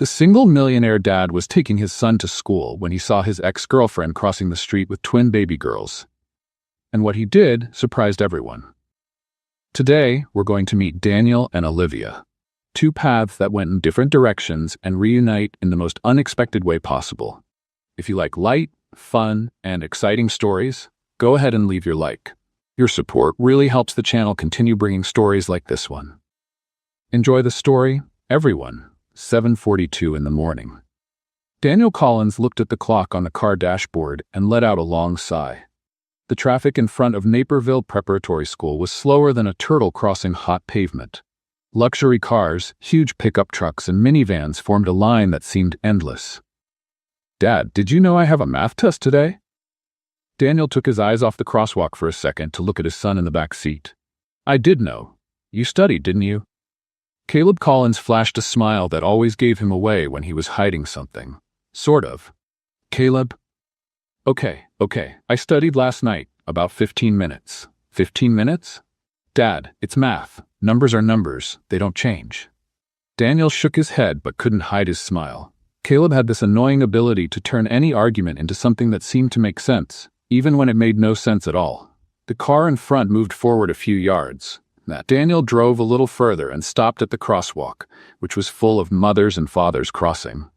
The single millionaire dad was taking his son to school when he saw his ex-girlfriend crossing the street with twin baby girls. And what he did surprised everyone. Today, we're going to meet Daniel and Olivia, two paths that went in different directions and reunite in the most unexpected way possible. If you like light, fun, and exciting stories, go ahead and leave your like. Your support really helps the channel continue bringing stories like this one. Enjoy the story, everyone. 7:42 in the morning. Daniel Collins looked at the clock on the car dashboard and let out a long sigh. The traffic in front of Naperville Preparatory School was slower than a turtle crossing hot pavement. Luxury cars, huge pickup trucks, and minivans formed a line that seemed endless. "Dad, did you know I have a math test today?" Daniel took his eyes off the crosswalk for a second to look at his son in the back seat. "I did know. You studied, didn't you?" Caleb Collins flashed a smile that always gave him away when he was hiding something. Sort of. "Caleb? Okay. I studied last night, about 15 minutes. 15 minutes? Dad, it's math. Numbers are numbers. They don't change." Daniel shook his head but couldn't hide his smile. Caleb had this annoying ability to turn any argument into something that seemed to make sense, even when it made no sense at all. The car in front moved forward a few yards. Daniel drove a little further and stopped at the crosswalk, which was full of mothers and fathers crossing.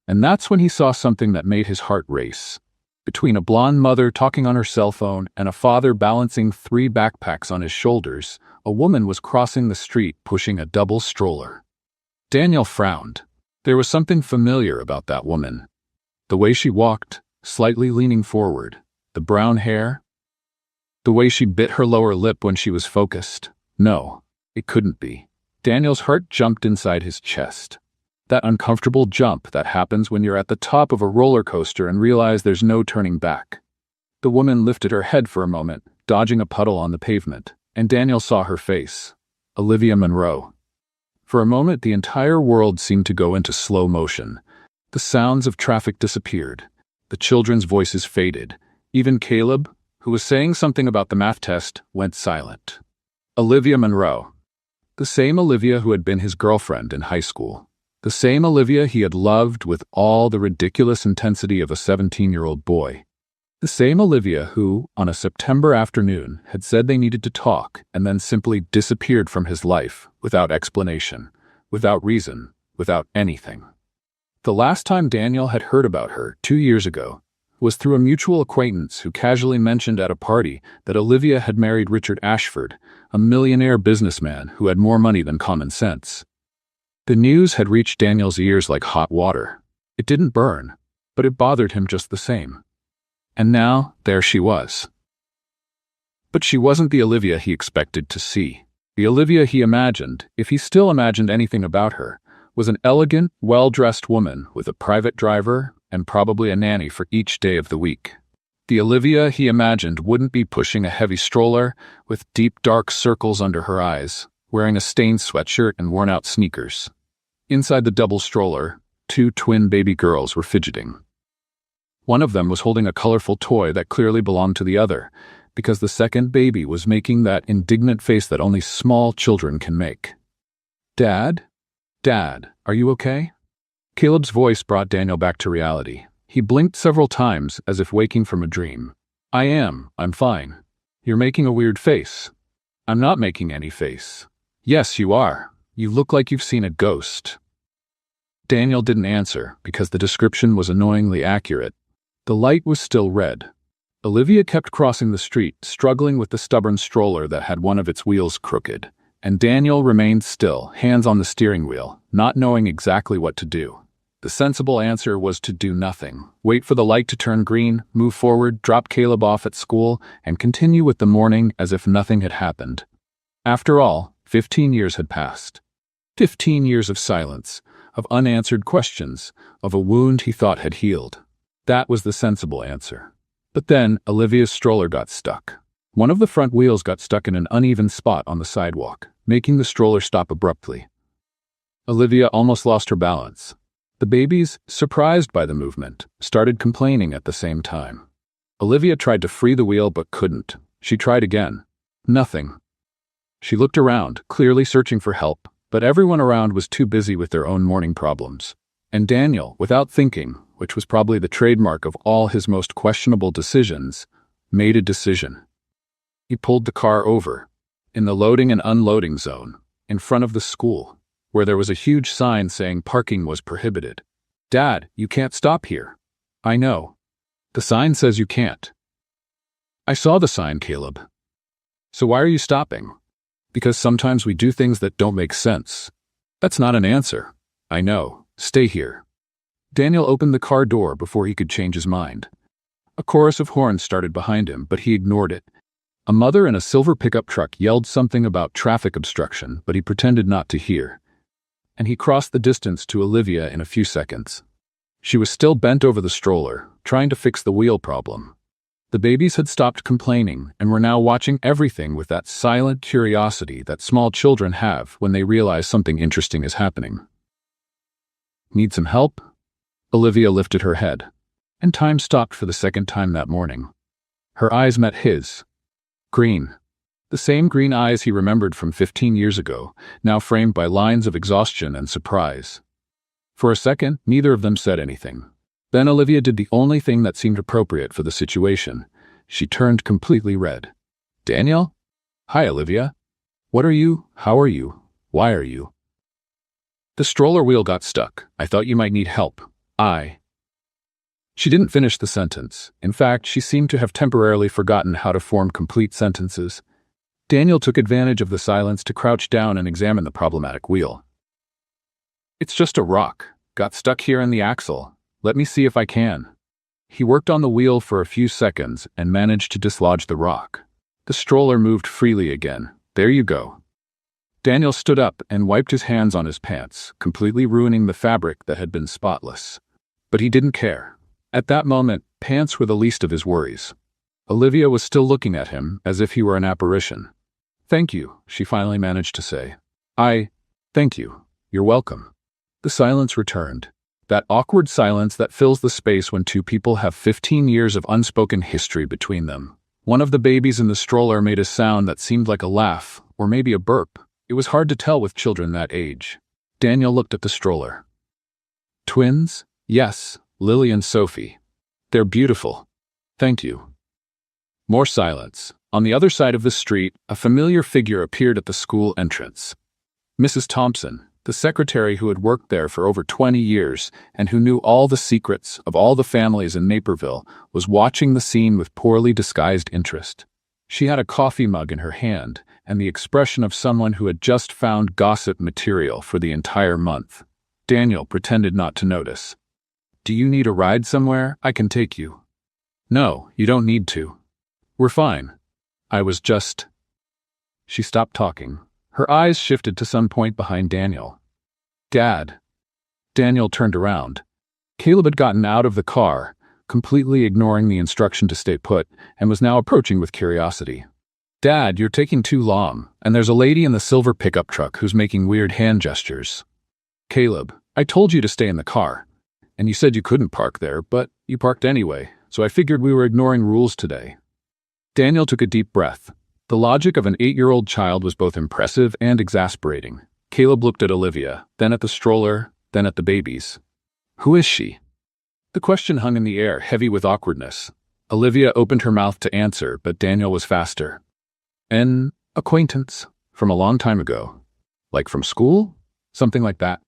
And that's when he saw something that made his heart race. Between a blonde mother talking on her cell phone and a father balancing 3 backpacks on his shoulders, a woman was crossing the street pushing a double stroller. Daniel frowned. There was something familiar about that woman. The way she walked, slightly leaning forward, the brown hair, the way she bit her lower lip when she was focused. No, it couldn't be. Daniel's heart jumped inside his chest. That uncomfortable jump that happens when you're at the top of a roller coaster and realize there's no turning back. The woman lifted her head for a moment, dodging a puddle on the pavement, and Daniel saw her face. Olivia Monroe. For a moment, the entire world seemed to go into slow motion. The sounds of traffic disappeared. The children's voices faded. Even Caleb, who was saying something about the math test, went silent. Olivia Monroe. The same Olivia who had been his girlfriend in high school. The same Olivia he had loved with all the ridiculous intensity of a 17-year-old boy. The same Olivia who, on a September afternoon, had said they needed to talk and then simply disappeared from his life without explanation, without reason, without anything. The last time Daniel had heard about her, 2 years ago, was through a mutual acquaintance who casually mentioned at a party that Olivia had married Richard Ashford, a millionaire businessman who had more money than common sense. The news had reached Daniel's ears like hot water. It didn't burn, but it bothered him just the same. And now, there she was. But she wasn't the Olivia he expected to see. The Olivia he imagined, if he still imagined anything about her, was an elegant, well-dressed woman with a private driver and probably a nanny for each day of the week. The Olivia he imagined wouldn't be pushing a heavy stroller with deep dark circles under her eyes, wearing a stained sweatshirt and worn-out sneakers. Inside the double stroller, 2 twin baby girls were fidgeting. One of them was holding a colorful toy that clearly belonged to the other, because the second baby was making that indignant face that only small children can make. "Dad? Dad, are you okay?" Caleb's voice brought Daniel back to reality. He blinked several times as if waking from a dream. I'm fine. You're making a weird face." "I'm not making any face." "Yes, you are. You look like you've seen a ghost." Daniel didn't answer because the description was annoyingly accurate. The light was still red. Olivia kept crossing the street, struggling with the stubborn stroller that had one of its wheels crooked, and Daniel remained still, hands on the steering wheel, not knowing exactly what to do. The sensible answer was to do nothing, wait for the light to turn green, move forward, drop Caleb off at school, and continue with the morning as if nothing had happened. After all, 15 years had passed. 15 years of silence, of unanswered questions, of a wound he thought had healed. That was the sensible answer. But then, Olivia's stroller got stuck. One of the front wheels got stuck in an uneven spot on the sidewalk, making the stroller stop abruptly. Olivia almost lost her balance. The babies, surprised by the movement, started complaining at the same time. Olivia tried to free the wheel but couldn't. She tried again. Nothing. She looked around, clearly searching for help, But everyone around was too busy with their own morning problems. And Daniel, without thinking, which was probably the trademark of all his most questionable decisions, made a decision. He pulled the car over, in the loading and unloading zone, in front of the school, where there was a huge sign saying parking was prohibited. "Dad, you can't stop here." "I know. The sign says you can't." "I saw the sign, Caleb." "So why are you stopping?" "Because sometimes we do things that don't make sense." "That's not an answer." "I know. Stay here." Daniel opened the car door before he could change his mind. A chorus of horns started behind him, but he ignored it. A mother in a silver pickup truck yelled something about traffic obstruction, but he pretended not to hear. And he crossed the distance to Olivia in a few seconds. She was still bent over the stroller, trying to fix the wheel problem. The babies had stopped complaining and were now watching everything with that silent curiosity that small children have when they realize something interesting is happening. "Need some help?" Olivia lifted her head, and time stopped for the second time that morning. Her eyes met his. Green. The same green eyes he remembered from 15 years ago, now framed by lines of exhaustion and surprise. For a second, neither of them said anything. Then Olivia did the only thing that seemed appropriate for the situation. She turned completely red. "Daniel?" "Hi, Olivia. What are you? How are you? Why are you?" "The stroller wheel got stuck. I thought you might need help. She didn't finish the sentence. In fact, she seemed to have temporarily forgotten how to form complete sentences. Daniel took advantage of the silence to crouch down and examine the problematic wheel. "It's just a rock. Got stuck here in the axle. Let me see if I can." He worked on the wheel for a few seconds and managed to dislodge the rock. The stroller moved freely again. "There you go." Daniel stood up and wiped his hands on his pants, completely ruining the fabric that had been spotless. But he didn't care. At that moment, pants were the least of his worries. Olivia was still looking at him as if he were an apparition. "Thank you," she finally managed to say. Thank you. You're welcome." The silence returned. That awkward silence that fills the space when two people have 15 years of unspoken history between them. One of the babies in the stroller made a sound that seemed like a laugh, or maybe a burp. It was hard to tell with children that age. Daniel looked at the stroller. "Twins?" "Yes, Lily and Sophie. They're beautiful." "Thank you." More silence. On the other side of the street, a familiar figure appeared at the school entrance. Mrs. Thompson, the secretary who had worked there for over 20 years and who knew all the secrets of all the families in Naperville, was watching the scene with poorly disguised interest. She had a coffee mug in her hand and the expression of someone who had just found gossip material for the entire month. Daniel pretended not to notice. "Do you need a ride somewhere? I can take you." "No, you don't need to. We're fine. I was just—" She stopped talking. Her eyes shifted to some point behind Daniel. "Dad." Daniel turned around. Caleb had gotten out of the car, completely ignoring the instruction to stay put, and was now approaching with curiosity. "Dad, you're taking too long, and there's a lady in the silver pickup truck who's making weird hand gestures." "Caleb, I told you to stay in the car. And you said you couldn't park there, but you parked anyway, so I figured we were ignoring rules today." Daniel took a deep breath. The logic of an 8-year-old child was both impressive and exasperating. Caleb looked at Olivia, then at the stroller, then at the babies. "Who is she?" The question hung in the air, heavy with awkwardness. Olivia opened her mouth to answer, but Daniel was faster. "An acquaintance from a long time ago. Like from school? Something like that."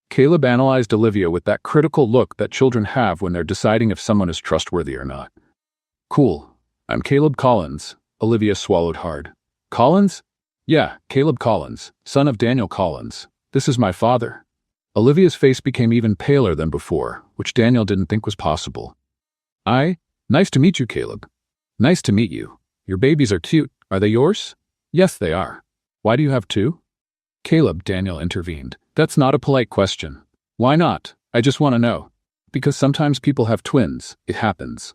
Caleb analyzed Olivia with that critical look that children have when they're deciding if someone is trustworthy or not. "Cool. I'm Caleb Collins." Olivia swallowed hard. "Collins?" "Yeah, Caleb Collins, son of Daniel Collins. This is my father." Olivia's face became even paler than before, which Daniel didn't think was possible. Nice to meet you, Caleb." "Nice to meet you. Your babies are cute. Are they yours?" "Yes, they are." "Why do you have two?" "Caleb," Daniel intervened. "That's not a polite question." "Why not? I just want to know." "Because sometimes people have twins. It happens."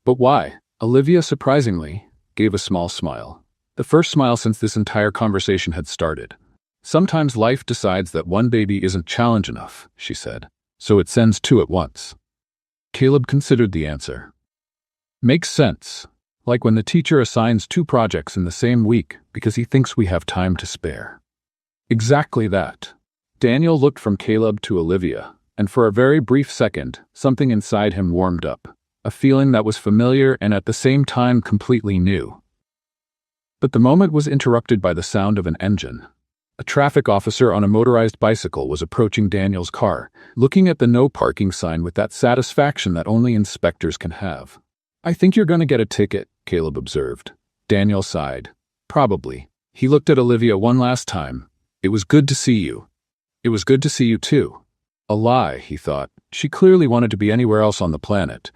"But why?" Olivia, surprisingly, gave a small smile. The first smile since this entire conversation had started. "Sometimes life decides that one baby isn't challenge enough," she said, "so it sends two at once." Caleb considered the answer. "Makes sense. Like when the teacher assigns 2 projects in the same week because he thinks we have time to spare." Exactly that. Daniel looked from Caleb to Olivia, and for a very brief second, something inside him warmed up, a feeling that was familiar and at the same time completely new. But the moment was interrupted by the sound of an engine. A traffic officer on a motorized bicycle was approaching Daniel's car, looking at the no parking sign with that satisfaction that only inspectors can have. "I think you're going to get a ticket," Caleb observed. Daniel sighed. "Probably." He looked at Olivia one last time. "It was good to see you." "It was good to see you too." A lie, he thought. She clearly wanted to be anywhere else on the planet.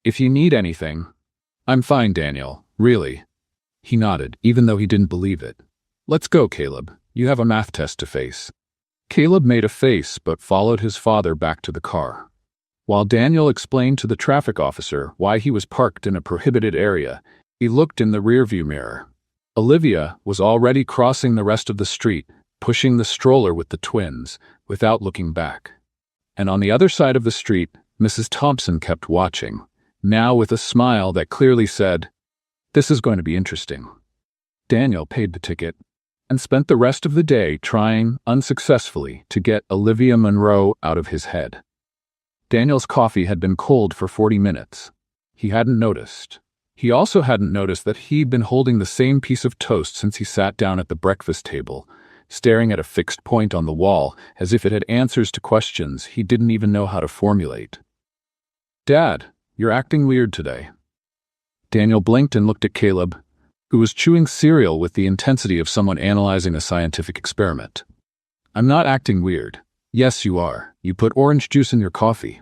"If you need anything..." "I'm fine, Daniel. Really." He nodded, even though he didn't believe it. "Let's go, Caleb. You have a math test to face." Caleb made a face but followed his father back to the car. While Daniel explained to the traffic officer why he was parked in a prohibited area, he looked in the rearview mirror. Olivia was already crossing the rest of the street, pushing the stroller with the twins, without looking back. And on the other side of the street, Mrs. Thompson kept watching, now with a smile that clearly said, "This is going to be interesting." Daniel paid the ticket and spent the rest of the day trying, unsuccessfully, to get Olivia Monroe out of his head. Daniel's coffee had been cold for 40 minutes. He hadn't noticed. He also hadn't noticed that he'd been holding the same piece of toast since he sat down at the breakfast table, staring at a fixed point on the wall as if it had answers to questions he didn't even know how to formulate. "Dad, you're acting weird today." Daniel blinked and looked at Caleb, who was chewing cereal with the intensity of someone analyzing a scientific experiment. "I'm not acting weird." "Yes, you are. You put orange juice in your coffee."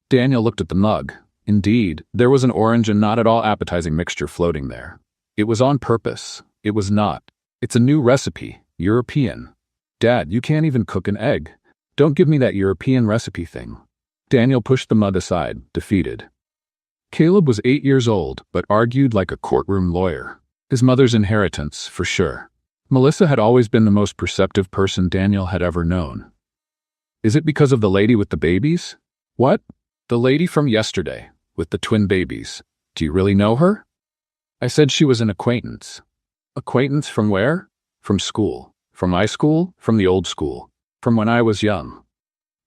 Daniel looked at the mug. Indeed, there was an orange and not at all appetizing mixture floating there. It was on purpose. It was not. "It's a new recipe. European." "Dad, you can't even cook an egg. Don't give me that European recipe thing." Daniel pushed the mug aside, defeated. Caleb was 8 years old, but argued like a courtroom lawyer. His mother's inheritance, for sure. Melissa had always been the most perceptive person Daniel had ever known. "Is it because of the lady with the babies?" "What?" "The lady from yesterday, with the twin babies. Do you really know her?" "I said she was an acquaintance." "Acquaintance from where?" "From school." "From my school?" "From the old school." "From when I was young."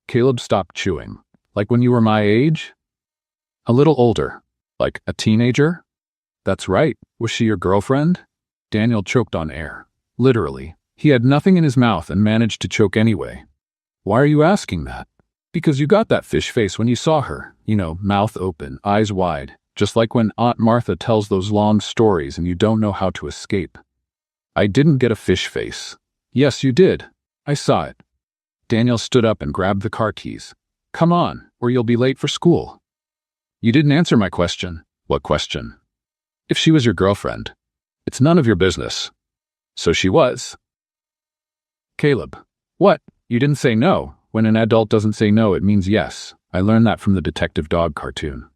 Caleb stopped chewing. "Like when you were my age?" "A little older." "Like a teenager?" "That's right. Was she your girlfriend?" Daniel choked on air. Literally. He had nothing in his mouth and managed to choke anyway. "Why are you asking that?" "Because you got that fish face when you saw her. You know, mouth open, eyes wide. Just like when Aunt Martha tells those long stories and you don't know how to escape." "I didn't get a fish face." "Yes, you did. I saw it." Daniel stood up and grabbed the car keys. "Come on, or you'll be late for school." "You didn't answer my question." "What question?" "If she was your girlfriend." "It's none of your business." "So she was." "Caleb." "What? You didn't say no. When an adult doesn't say no, it means yes. I learned that from the Detective Dog cartoon."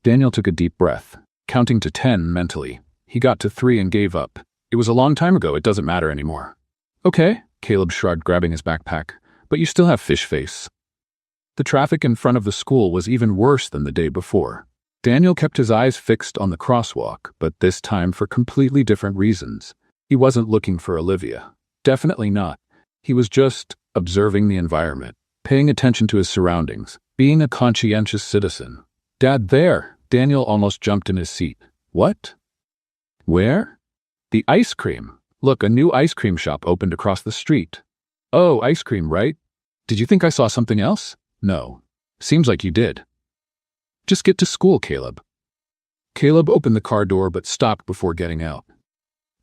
Daniel took a deep breath, counting to 10 mentally. He got to 3 and gave up. "It was a long time ago. It doesn't matter anymore." "Okay," Caleb shrugged, grabbing his backpack. "But you still have fish face." The traffic in front of the school was even worse than the day before. Daniel kept his eyes fixed on the crosswalk, but this time for completely different reasons. He wasn't looking for Olivia. Definitely not. He was just observing the environment, paying attention to his surroundings, being a conscientious citizen. "Dad, there!" Daniel almost jumped in his seat. "What?" "Where?" "The ice cream. Look, a new ice cream shop opened across the street." "Oh, ice cream, right? Did you think I saw something else?" "No. Seems like you did." "Just get to school, Caleb." Caleb opened the car door but stopped before getting out.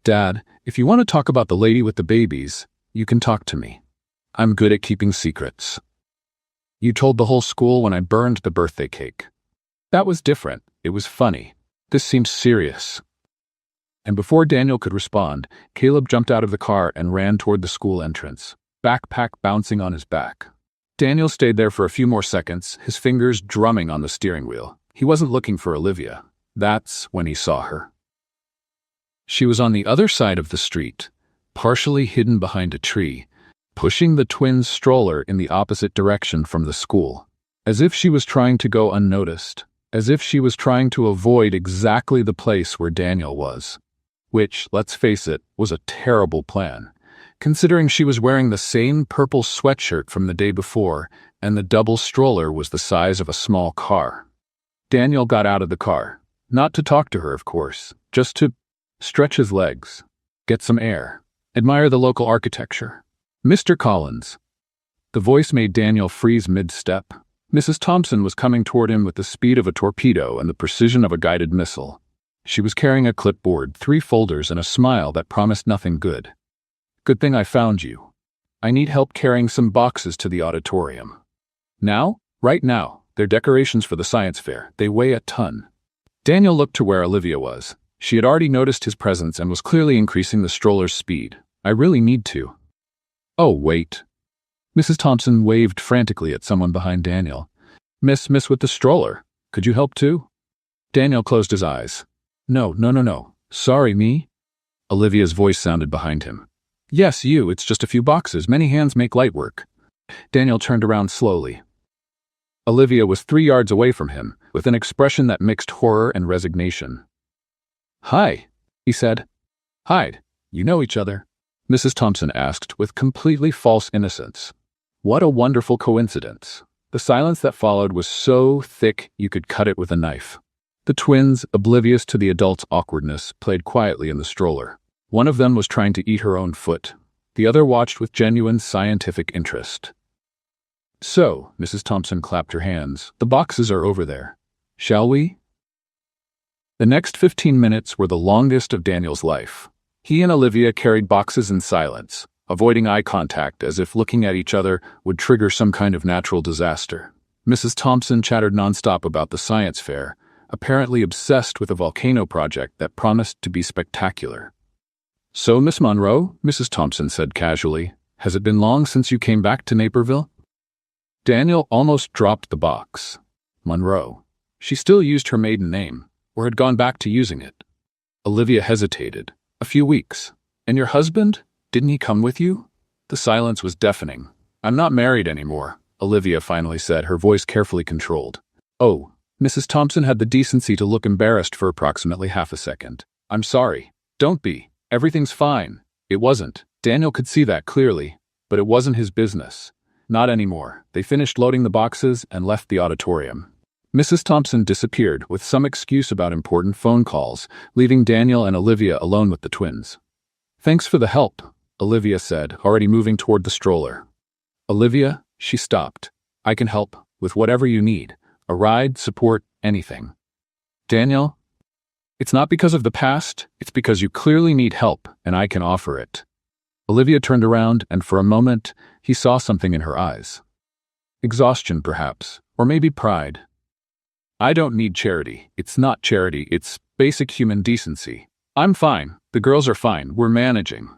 "Dad, if you want to talk about the lady with the babies, you can talk to me. I'm good at keeping secrets. You told the whole school when I burned the birthday cake. That was different. It was funny. This seems serious." And before Daniel could respond, Caleb jumped out of the car and ran toward the school entrance, backpack bouncing on his back. Daniel stayed there for a few more seconds, his fingers drumming on the steering wheel. He wasn't looking for Olivia. That's when he saw her. She was on the other side of the street, partially hidden behind a tree, pushing the twins' stroller in the opposite direction from the school, as if she was trying to go unnoticed, as if she was trying to avoid exactly the place where Daniel was. Which, let's face it, was a terrible plan, considering she was wearing the same purple sweatshirt from the day before and the double stroller was the size of a small car. Daniel got out of the car, not to talk to her, of course, just to stretch his legs, get some air, admire the local architecture. "Mr. Collins." The voice made Daniel freeze mid-step. Mrs. Thompson was coming toward him with the speed of a torpedo and the precision of a guided missile. She was carrying a clipboard, 3 folders, and a smile that promised nothing good. "Good thing I found you. I need help carrying some boxes to the auditorium." "Now?" "Right now. They're decorations for the science fair. They weigh a ton." Daniel looked to where Olivia was. She had already noticed his presence and was clearly increasing the stroller's speed. "I really need to." "Oh, wait." Mrs. Thompson waved frantically at someone behind Daniel. Miss with the stroller. Could you help too?" Daniel closed his eyes. No. Sorry, me?" Olivia's voice sounded behind him. "Yes, you. It's just a few boxes. Many hands make light work." Daniel turned around slowly. Olivia was 3 yards away from him, with an expression that mixed horror and resignation. "Hi," he said. "Hide. You know each other?" Mrs. Thompson asked with completely false innocence. What a wonderful coincidence. The silence that followed was so thick you could cut it with a knife. The twins, oblivious to the adult's awkwardness, played quietly in the stroller. One of them was trying to eat her own foot. The other watched with genuine scientific interest. "So," Mrs. Thompson clapped her hands, "the boxes are over there. Shall we?" The next 15 minutes were the longest of Daniel's life. He and Olivia carried boxes in silence, avoiding eye contact as if looking at each other would trigger some kind of natural disaster. Mrs. Thompson chattered nonstop about the science fair, apparently obsessed with a volcano project that promised to be spectacular. "So, Miss Monroe," Mrs. Thompson said casually, "has it been long since you came back to Naperville?" Daniel almost dropped the box. Monroe. She still used her maiden name, or had gone back to using it. Olivia hesitated. "A few weeks. And your husband? Didn't he come with you?" The silence was deafening. "I'm not married anymore," Olivia finally said, her voice carefully controlled. "Oh." Mrs. Thompson had the decency to look embarrassed for approximately half a second. "I'm sorry." "Don't be. Everything's fine." It wasn't. Daniel could see that clearly, but it wasn't his business. Not anymore. They finished loading the boxes and left the auditorium. Mrs. Thompson disappeared with some excuse about important phone calls, leaving Daniel and Olivia alone with the twins. "Thanks for the help," Olivia said, already moving toward the stroller. "Olivia," she stopped. "I can help with whatever you need. A ride, support, anything." "Daniel, it's not because of the past, it's because you clearly need help, and I can offer it." Olivia turned around, and for a moment, he saw something in her eyes. Exhaustion, perhaps, or maybe pride. "I don't need charity. It's not charity, it's basic human decency. I'm fine. The girls are fine. We're managing."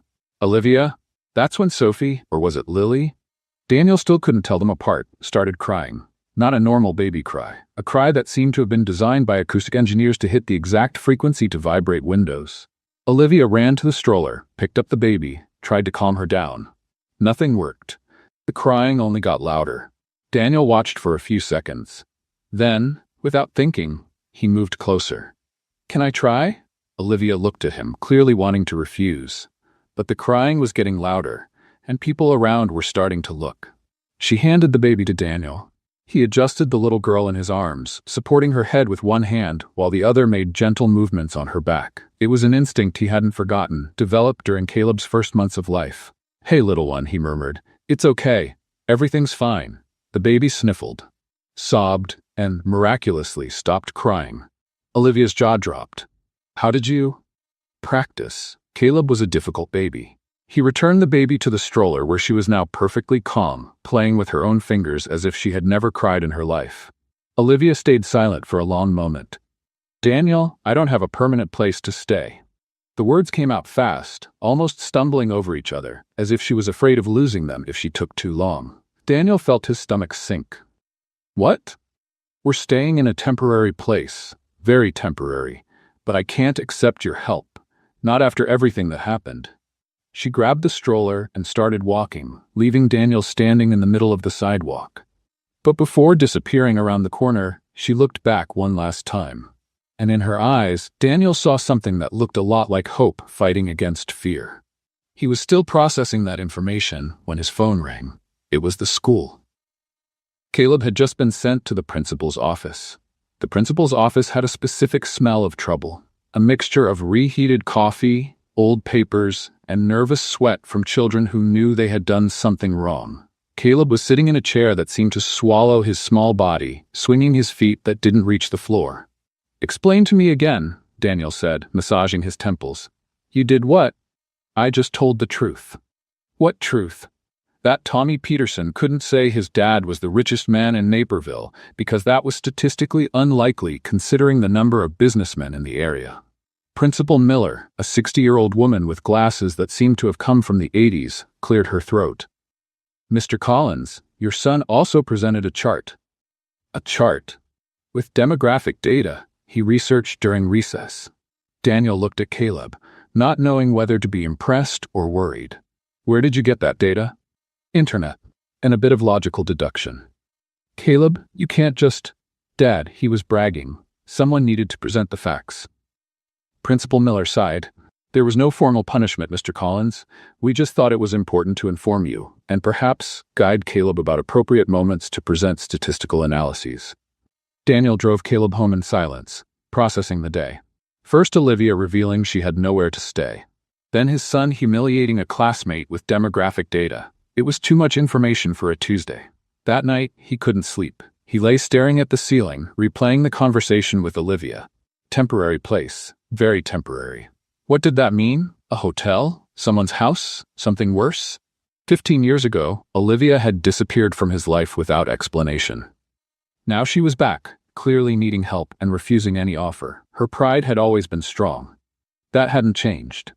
"Olivia?" That's when Sophie, or was it Lily? Daniel still couldn't tell them apart, started crying. Not a normal baby cry. A cry that seemed to have been designed by acoustic engineers to hit the exact frequency to vibrate windows. Olivia ran to the stroller, picked up the baby, tried to calm her down. Nothing worked. The crying only got louder. Daniel watched for a few seconds. Then, without thinking, he moved closer. "Can I try?" Olivia looked at him, clearly wanting to refuse. But the crying was getting louder, and people around were starting to look. She handed the baby to Daniel. He adjusted the little girl in his arms, supporting her head with one hand while the other made gentle movements on her back. It was an instinct he hadn't forgotten, developed during Caleb's first months of life. "Hey, little one," he murmured. "It's okay. Everything's fine." The baby sniffled, sobbed, and miraculously stopped crying. Olivia's jaw dropped. "How did you?" "Practice." Caleb was a difficult baby. He returned the baby to the stroller where she was now perfectly calm, playing with her own fingers as if she had never cried in her life. Olivia stayed silent for a long moment. "Daniel, I don't have a permanent place to stay." The words came out fast, almost stumbling over each other, as if she was afraid of losing them if she took too long. Daniel felt his stomach sink. "What?" "We're staying in a temporary place. Very temporary. But I can't accept your help. Not after everything that happened." She grabbed the stroller and started walking, leaving Daniel standing in the middle of the sidewalk. But before disappearing around the corner, she looked back one last time. And in her eyes, Daniel saw something that looked a lot like hope fighting against fear. He was still processing that information when his phone rang. It was the school. Caleb had just been sent to the principal's office. The principal's office had a specific smell of trouble, a mixture of reheated coffee, old papers, and nervous sweat from children who knew they had done something wrong. Caleb was sitting in a chair that seemed to swallow his small body, swinging his feet that didn't reach the floor. "Explain to me again," Daniel said, massaging his temples. "You did what?" "I just told the truth." "What truth?" "That Tommy Peterson couldn't say his dad was the richest man in Naperville because that was statistically unlikely considering the number of businessmen in the area." Principal Miller, a 60-year-old woman with glasses that seemed to have come from the 80s, cleared her throat. "Mr. Collins, your son also presented a chart." "A chart?" "With demographic data he researched during recess." Daniel looked at Caleb, not knowing whether to be impressed or worried. "Where did you get that data?" "Internet." And a bit of logical deduction. "Caleb, you can't just—" "Dad," he was bragging. "Someone needed to present the facts." Principal Miller sighed. "There was no formal punishment, Mr. Collins. We just thought it was important to inform you, and perhaps guide Caleb about appropriate moments to present statistical analyses." Daniel drove Caleb home in silence, processing the day. First Olivia revealing she had nowhere to stay. Then his son humiliating a classmate with demographic data. It was too much information for a Tuesday. That night, he couldn't sleep. He lay staring at the ceiling, replaying the conversation with Olivia. Temporary place. Very temporary. What did that mean? A hotel? Someone's house? Something worse? 15 years ago, Olivia had disappeared from his life without explanation. Now she was back, clearly needing help and refusing any offer. Her pride had always been strong. That hadn't changed.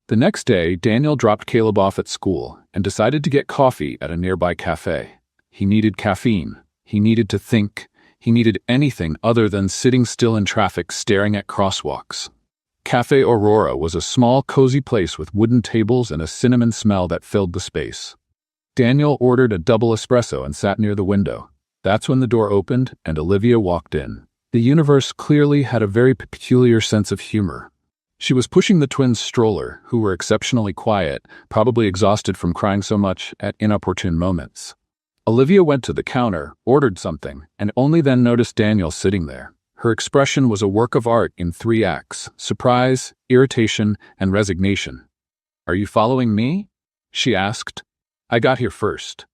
The next day, Daniel dropped Caleb off at school and decided to get coffee at a nearby cafe. He needed caffeine. He needed to think. He needed anything other than sitting still in traffic staring at crosswalks. Cafe Aurora was a small, cozy place with wooden tables and a cinnamon smell that filled the space. Daniel ordered a double espresso and sat near the window. That's when the door opened and Olivia walked in. The universe clearly had a very peculiar sense of humor. She was pushing the twins' stroller, who were exceptionally quiet, probably exhausted from crying so much at inopportune moments. Olivia went to the counter, ordered something, and only then noticed Daniel sitting there. Her expression was a work of art in 3 acts: surprise, irritation, and resignation. "Are you following me?" she asked. "I got here first."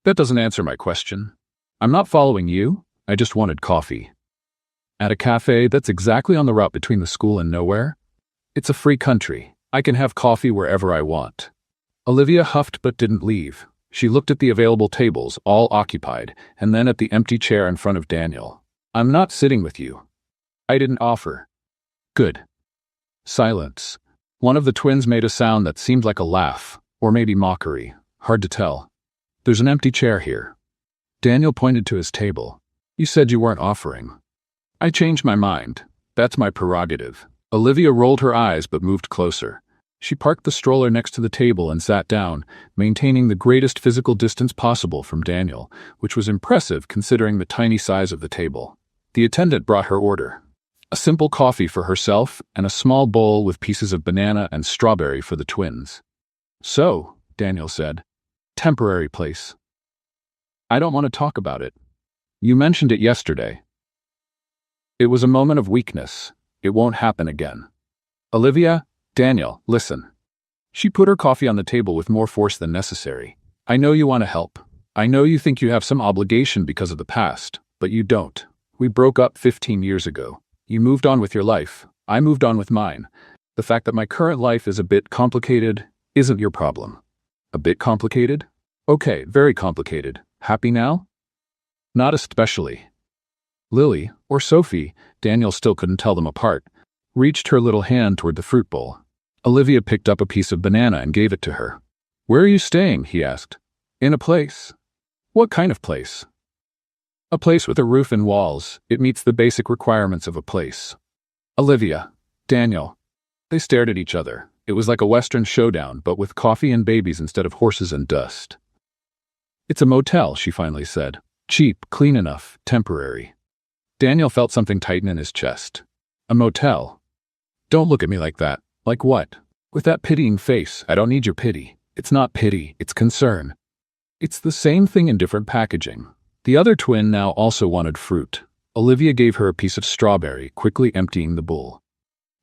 "That doesn't answer my question." "I'm not following you. I just wanted coffee." "At a cafe that's exactly on the route between the school and nowhere?" "It's a free country. I can have coffee wherever I want." Olivia huffed but didn't leave. She looked at the available tables, all occupied, and then at the empty chair in front of Daniel. "I'm not sitting with you." "I didn't offer." "Good." Silence. One of the twins made a sound that seemed like a laugh, or maybe mockery. Hard to tell. "There's an empty chair here." Daniel pointed to his table. "You said you weren't offering." "I changed my mind. That's my prerogative." Olivia rolled her eyes but moved closer. She parked the stroller next to the table and sat down, maintaining the greatest physical distance possible from Daniel, which was impressive considering the tiny size of the table. The attendant brought her order. A simple coffee for herself and a small bowl with pieces of banana and strawberry for the twins. "So," Daniel said, "temporary place." "I don't want to talk about it. You mentioned it yesterday." "It was a moment of weakness. It won't happen again." "Olivia, Daniel, listen." She put her coffee on the table with more force than necessary. "I know you want to help. I know you think you have some obligation because of the past, but you don't. We broke up 15 years ago. You moved on with your life. I moved on with mine. The fact that my current life is a bit complicated isn't your problem." "A bit complicated?" "Okay, very complicated. Happy now?" "Not especially." Lily, or Sophie, Daniel still couldn't tell them apart, reached her little hand toward the fruit bowl. Olivia picked up a piece of banana and gave it to her. "Where are you staying?" he asked. "In a place." "What kind of place?" "A place with a roof and walls. It meets the basic requirements of a place." "Olivia, Daniel." They stared at each other. It was like a Western showdown, but with coffee and babies instead of horses and dust. "It's a motel," she finally said. "Cheap, clean enough, temporary." Daniel felt something tighten in his chest. "A motel? Don't look at me like that." "Like what?" with that pitying face. I don't need your pity. It's not pity, it's concern. It's the same thing in different packaging. The other twin now also wanted fruit. Olivia gave her a piece of strawberry, quickly emptying the bowl.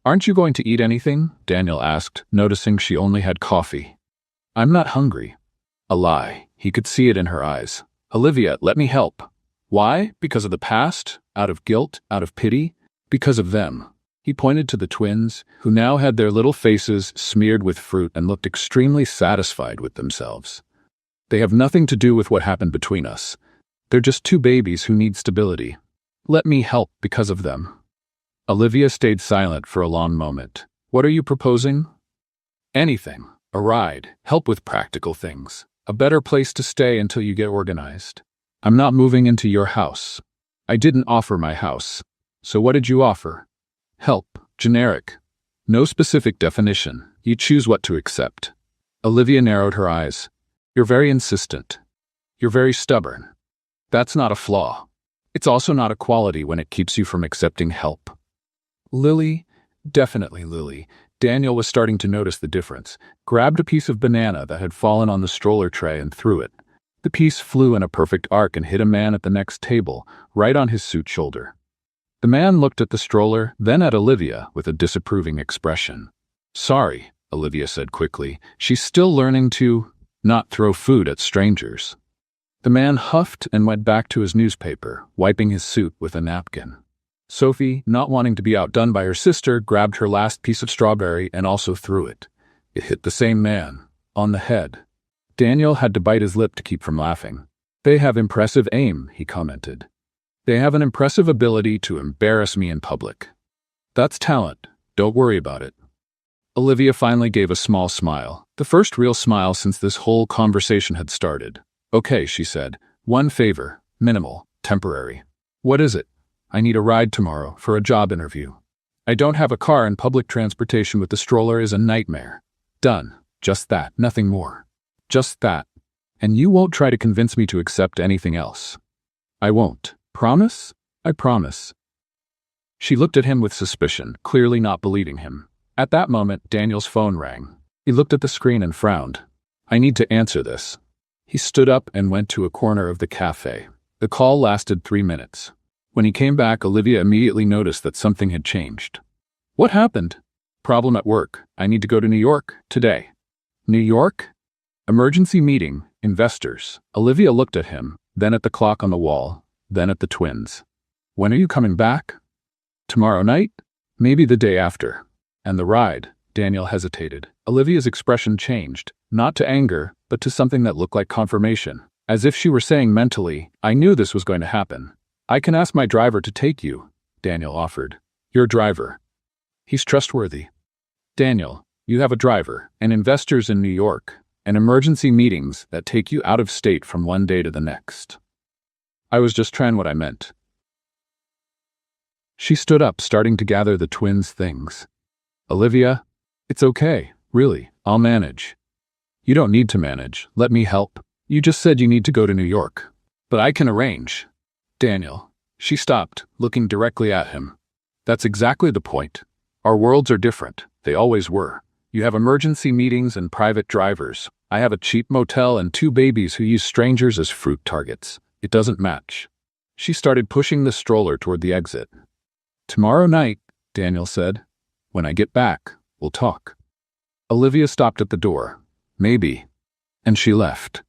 Aren't you going to eat anything? Daniel asked, noticing she only had coffee. I'm not hungry. A lie. He could see it in her eyes. Olivia, let me help. Why? Because of the past? Out of guilt? Out of pity? Because of them. He pointed to the twins, who now had their little faces smeared with fruit and looked extremely satisfied with themselves. They have nothing to do with what happened between us. They're just two babies who need stability. Let me help because of them. Olivia stayed silent for a long moment. What are you proposing? Anything. A ride. Help with practical things. A better place to stay until you get organized. I'm not moving into your house. I didn't offer my house. So what did you offer? Help. Generic. No specific definition. You choose what to accept. Olivia narrowed her eyes. You're very insistent. You're very stubborn. That's not a flaw. It's also not a quality when it keeps you from accepting help. Lily? Definitely Lily. Daniel was starting to notice the difference, grabbed a piece of banana that had fallen on the stroller tray and threw it. The piece flew in a perfect arc and hit a man at the next table, right on his suit shoulder. The man looked at the stroller, then at Olivia with a disapproving expression. Sorry, Olivia said quickly. She's still learning to not throw food at strangers. The man huffed and went back to his newspaper, wiping his suit with a napkin. Sophie, not wanting to be outdone by her sister, grabbed her last piece of strawberry and also threw it. It hit the same man, on the head. Daniel had to bite his lip to keep from laughing. They have impressive aim, he commented. They have an impressive ability to embarrass me in public. That's talent. Don't worry about it. Olivia finally gave a small smile, the first real smile since this whole conversation had started. Okay, she said. One favor. Minimal. Temporary. What is it? I need a ride tomorrow for a job interview. I don't have a car and public transportation with the stroller is a nightmare. Done. Just that. Nothing more. Just that. And you won't try to convince me to accept anything else. I won't. Promise? I promise. She looked at him with suspicion, clearly not believing him. At that moment, Daniel's phone rang. He looked at the screen and frowned. I need to answer this. He stood up and went to a corner of the cafe. The call lasted 3 minutes. When he came back, Olivia immediately noticed that something had changed. What happened? Problem at work. I need to go to New York today. New York? Emergency meeting. Investors. Olivia looked at him, then at the clock on the wall, then at the twins. When are you coming back? Tomorrow night? Maybe the day after. And the ride? Daniel hesitated. Olivia's expression changed, not to anger, but to something that looked like confirmation. As if she were saying mentally, I knew this was going to happen. I can ask my driver to take you, Daniel offered. Your driver. He's trustworthy. Daniel, you have a driver, and investors in New York, and emergency meetings that take you out of state from one day to the next. I was just trying what I meant. She stood up, starting to gather the twins' things. Olivia, it's okay, really, I'll manage. You don't need to manage, let me help. You just said you need to go to New York. But I can arrange. Daniel. She stopped, looking directly at him. That's exactly the point. Our worlds are different. They always were. You have emergency meetings and private drivers. I have a cheap motel and 2 babies who use strangers as fruit targets. It doesn't match. She started pushing the stroller toward the exit. Tomorrow night, Daniel said. When I get back, we'll talk. Olivia stopped at the door. Maybe. And she left.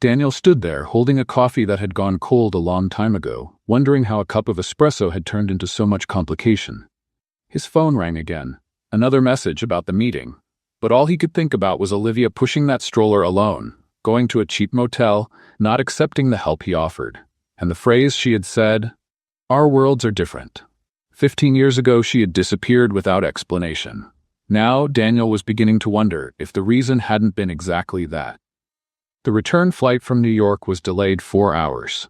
Daniel stood there, holding a coffee that had gone cold a long time ago, wondering how a cup of espresso had turned into so much complication. His phone rang again. Another message about the meeting. But all he could think about was Olivia pushing that stroller alone, going to a cheap motel, not accepting the help he offered. And the phrase she had said, our worlds are different. 15 years ago, she had disappeared without explanation. Now, Daniel was beginning to wonder if the reason hadn't been exactly that. The return flight from New York was delayed 4 hours.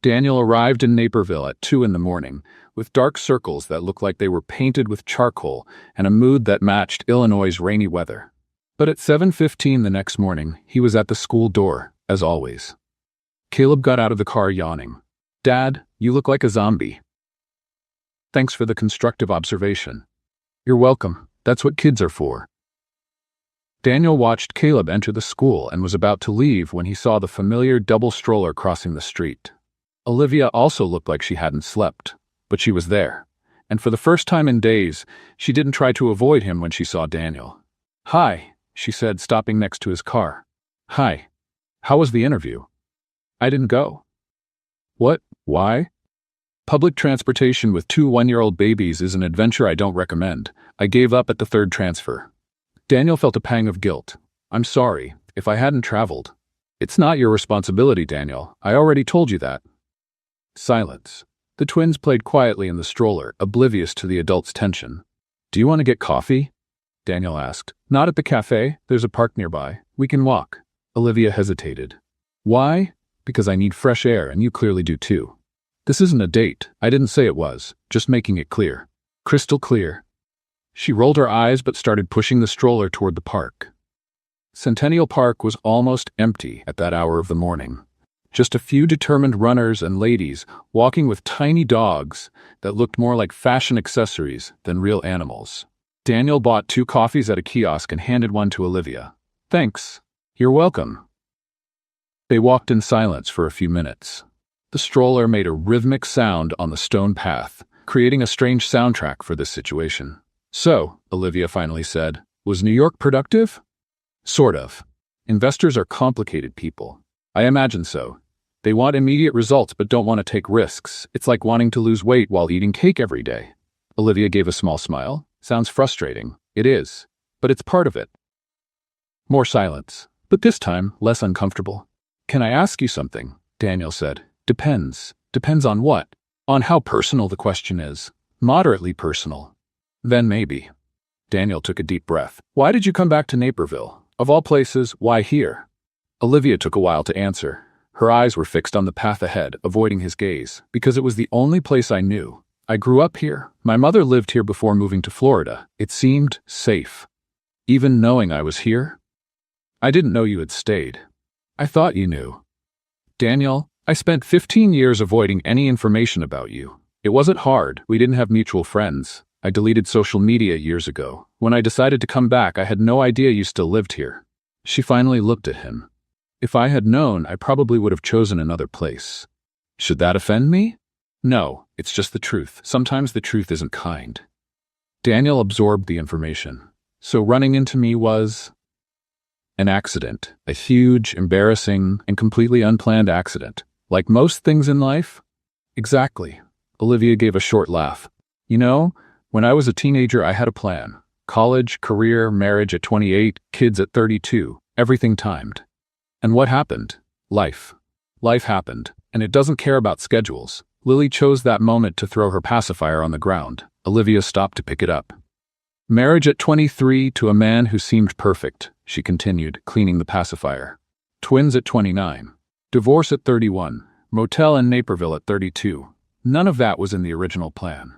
Daniel arrived in Naperville at 2 in the morning, with dark circles that looked like they were painted with charcoal and a mood that matched Illinois' rainy weather. But at 7:15 the next morning, he was at the school door, as always. Caleb got out of the car yawning. Dad, you look like a zombie. Thanks for the constructive observation. You're welcome. That's what kids are for. Daniel watched Caleb enter the school and was about to leave when he saw the familiar double stroller crossing the street. Olivia also looked like she hadn't slept, but she was there. And for the first time in days, she didn't try to avoid him when she saw Daniel. "Hi," she said, stopping next to his car. "Hi. How was the interview?" "I didn't go." "What? Why?" "Public transportation with 2 one-year-old babies is an adventure I don't recommend. I gave up at the 3rd transfer." Daniel felt a pang of guilt. "I'm sorry. If I hadn't traveled." "It's not your responsibility, Daniel. I already told you that." Silence. The twins played quietly in the stroller, oblivious to the adult's tension. "Do you want to get coffee?" Daniel asked. "Not at the cafe. There's a park nearby. We can walk." Olivia hesitated. "Why?" "Because I need fresh air, and you clearly do too." "This isn't a date. I didn't say it was. Just making it clear." "Crystal clear." She rolled her eyes but started pushing the stroller toward the park. Centennial Park was almost empty at that hour of the morning. Just a few determined runners and ladies walking with tiny dogs that looked more like fashion accessories than real animals. Daniel bought 2 coffees at a kiosk and handed one to Olivia. "Thanks. You're welcome." They walked in silence for a few minutes. The stroller made a rhythmic sound on the stone path, creating a strange soundtrack for this situation. "So," Olivia finally said, "was New York productive?" "Sort of. Investors are complicated people. I imagine so. They want immediate results but don't want to take risks. It's like wanting to lose weight while eating cake every day." Olivia gave a small smile. "Sounds frustrating." "It is. But it's part of it." More silence, but this time less uncomfortable. "Can I ask you something?" Daniel said. "Depends. Depends on what?" "On how personal the question is." "Moderately personal." "Then maybe." Daniel took a deep breath. "Why did you come back to Naperville? Of all places, why here?" Olivia took a while to answer. Her eyes were fixed on the path ahead, avoiding his gaze. "Because it was the only place I knew. I grew up here. My mother lived here before moving to Florida. It seemed safe. Even knowing I was here? I didn't know you had stayed. I thought you knew." "Daniel, I spent 15 years avoiding any information about you. It wasn't hard. We didn't have mutual friends. I deleted social media years ago. When I decided to come back, I had no idea you still lived here." She finally looked at him. "If I had known, I probably would have chosen another place." "Should that offend me?" "No, it's just the truth. Sometimes the truth isn't kind." Daniel absorbed the information. "So running into me was—" "An accident. A huge, embarrassing, and completely unplanned accident. Like most things in life?" "Exactly." Olivia gave a short laugh. "You know, when I was a teenager, I had a plan. College, career, marriage at 28, kids at 32. Everything timed. And what happened? Life. Life happened, and it doesn't care about schedules. Lily chose that moment to throw her pacifier on the ground. Olivia stopped to pick it up. Marriage at 23 to a man who seemed perfect," she continued, cleaning the pacifier. "Twins at 29. Divorce at 31. Motel in Naperville at 32. None of that was in the original plan.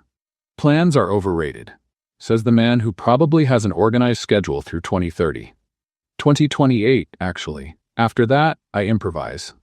Plans are overrated," says the man who probably has an organized schedule through 2030. 2028, actually. After that, I improvise."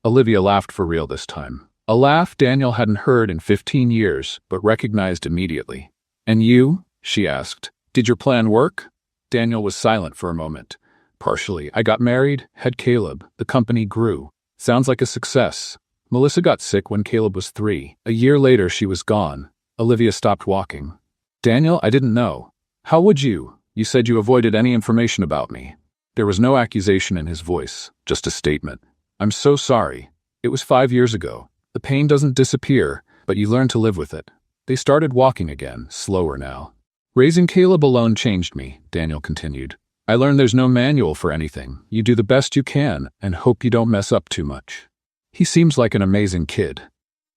Olivia laughed for real this time. A laugh Daniel hadn't heard in 15 years, but recognized immediately. "And you?" she asked. "Did your plan work?" Daniel was silent for a moment. "Partially. I got married, had Caleb. The company grew. Sounds like a success. Melissa got sick when Caleb was 3. A year later, she was gone." Olivia stopped walking. "Daniel, I didn't know. How would you? You said you avoided any information about me." There was no accusation in his voice, just a statement. "I'm so sorry. It was 5 years ago. The pain doesn't disappear, but you learn to live with it." They started walking again, slower now. "Raising Caleb alone changed me," Daniel continued. "I learned there's no manual for anything. You do the best you can and hope you don't mess up too much." "He seems like an amazing kid."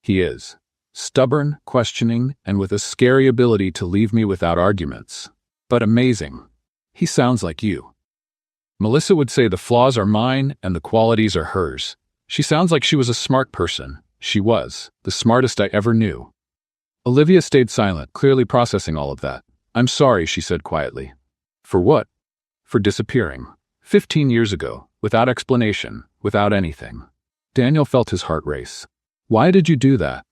"He is. Stubborn, questioning, and with a scary ability to leave me without arguments. But amazing. He sounds like you." Melissa would say the flaws are mine and the qualities are hers. She sounds like she was a smart person. She was, the smartest I ever knew. Olivia stayed silent, clearly processing all of that. "I'm sorry," she said quietly. "For what?" "For disappearing. 15 years ago, without explanation, without anything." Daniel felt his heart race. "Why did you do that?"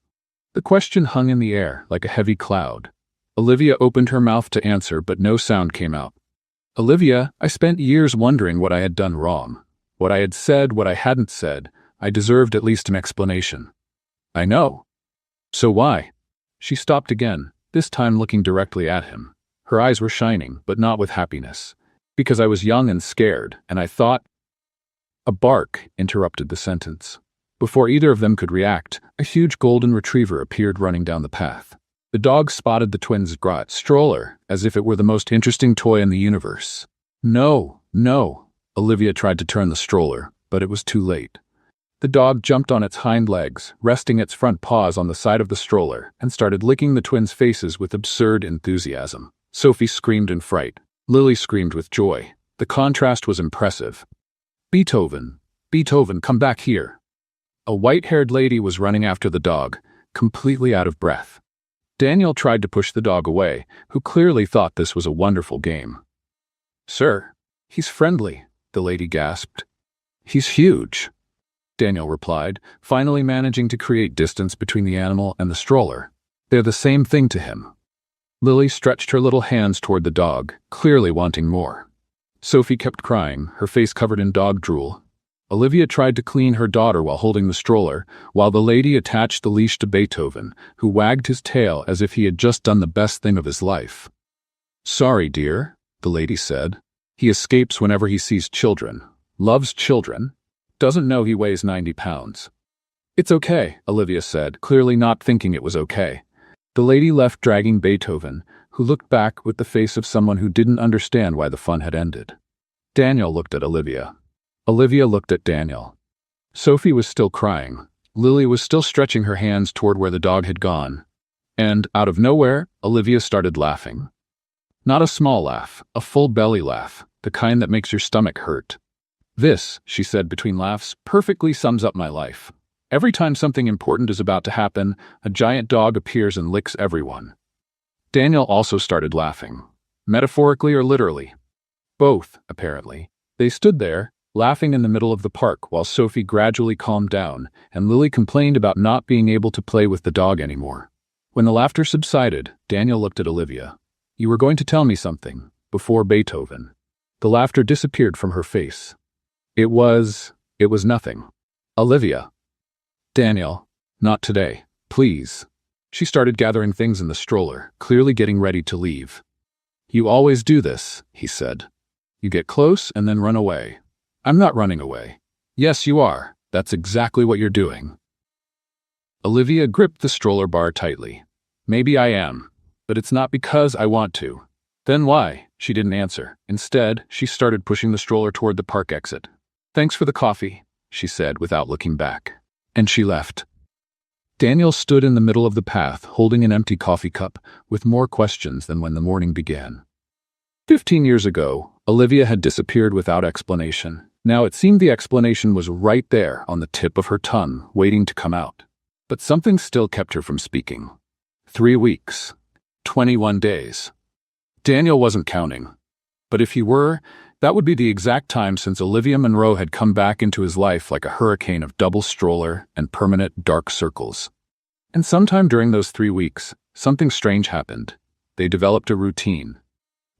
The question hung in the air like a heavy cloud. Olivia opened her mouth to answer, but no sound came out. Olivia, I spent years wondering what I had done wrong. What I had said, what I hadn't said. I deserved at least an explanation. I know. So why? She stopped again, this time looking directly at him. Her eyes were shining, but not with happiness. Because I was young and scared, and I thought— A bark interrupted the sentence. Before either of them could react, a huge golden retriever appeared running down the path. The dog spotted the twins' stroller, as if it were the most interesting toy in the universe. No. Olivia tried to turn the stroller, but it was too late. The dog jumped on its hind legs, resting its front paws on the side of the stroller, and started licking the twins' faces with absurd enthusiasm. Sophie screamed in fright. Lily screamed with joy. The contrast was impressive. Beethoven, come back here. A white-haired lady was running after the dog, completely out of breath. Daniel tried to push the dog away, who clearly thought this was a wonderful game. Sir, he's friendly, the lady gasped. He's huge, Daniel replied, finally managing to create distance between the animal and the stroller. They're the same thing to him. Lily stretched her little hands toward the dog, clearly wanting more. Sophie kept crying, her face covered in dog drool. Olivia tried to clean her daughter while holding the stroller, while the lady attached the leash to Beethoven, who wagged his tail as if he had just done the best thing of his life. Sorry, dear, the lady said. He escapes whenever he sees children. Loves children. Doesn't know he weighs 90 pounds. It's okay, Olivia said, clearly not thinking it was okay. The lady left dragging Beethoven, who looked back with the face of someone who didn't understand why the fun had ended. Daniel looked at Olivia. Olivia looked at Daniel. Sophie was still crying. Lily was still stretching her hands toward where the dog had gone. And, out of nowhere, Olivia started laughing. Not a small laugh, a full belly laugh, the kind that makes your stomach hurt. This, she said between laughs, perfectly sums up my life. Every time something important is about to happen, a giant dog appears and licks everyone. Daniel also started laughing. Metaphorically or literally? Both, apparently. They stood there, laughing in the middle of the park while Sophie gradually calmed down, and Lily complained about not being able to play with the dog anymore. When the laughter subsided, Daniel looked at Olivia. You were going to tell me something, before Beethoven. The laughter disappeared from her face. It was nothing. Olivia. Daniel, not today, please. She started gathering things in the stroller, clearly getting ready to leave. You always do this, he said. You get close and then run away. I'm not running away. Yes, you are. That's exactly what you're doing. Olivia gripped the stroller bar tightly. Maybe I am, but it's not because I want to. Then why? She didn't answer. Instead, she started pushing the stroller toward the park exit. Thanks for the coffee, she said without looking back. And she left. Daniel stood in the middle of the path, holding an empty coffee cup, with more questions than when the morning began. 15 years ago, Olivia had disappeared without explanation. Now it seemed the explanation was right there on the tip of her tongue, waiting to come out. But something still kept her from speaking. 3 weeks. 21 days. Daniel wasn't counting. But if he were, that would be the exact time since Olivia Monroe had come back into his life like a hurricane of double stroller and permanent dark circles. And sometime during those 3 weeks, something strange happened. They developed a routine.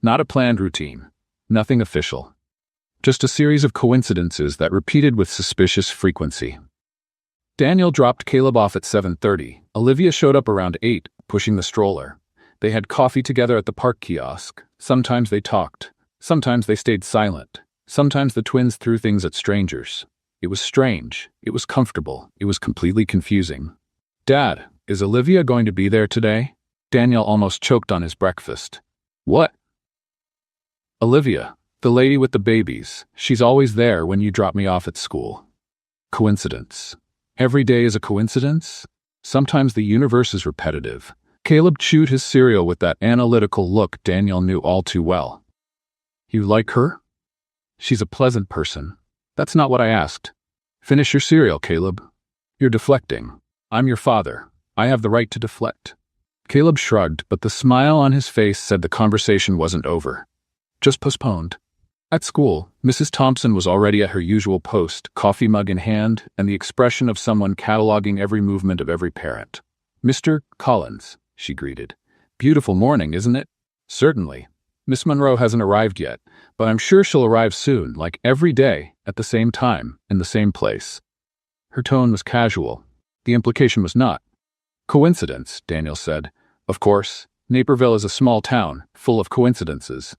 Not a planned routine. Nothing official. Just a series of coincidences that repeated with suspicious frequency. Daniel dropped Caleb off at 7:30. Olivia showed up around 8, pushing the stroller. They had coffee together at the park kiosk. Sometimes they talked. Sometimes they stayed silent. Sometimes the twins threw things at strangers. It was strange. It was comfortable. It was completely confusing. Dad, is Olivia going to be there today? Daniel almost choked on his breakfast. What? Olivia, the lady with the babies. She's always there when you drop me off at school. Coincidence. Every day is a coincidence? Sometimes the universe is repetitive. Caleb chewed his cereal with that analytical look Daniel knew all too well. You like her? She's a pleasant person. That's not what I asked. Finish your cereal, Caleb. You're deflecting. I'm your father. I have the right to deflect. Caleb shrugged, but the smile on his face said the conversation wasn't over. Just postponed. At school, Mrs. Thompson was already at her usual post, coffee mug in hand, and the expression of someone cataloging every movement of every parent. Mr. Collins, she greeted. Beautiful morning, isn't it? Certainly. Miss Monroe hasn't arrived yet, but I'm sure she'll arrive soon, like every day, at the same time, in the same place." Her tone was casual. The implication was not. "Coincidence," Daniel said. "Of course, Naperville is a small town, full of coincidences."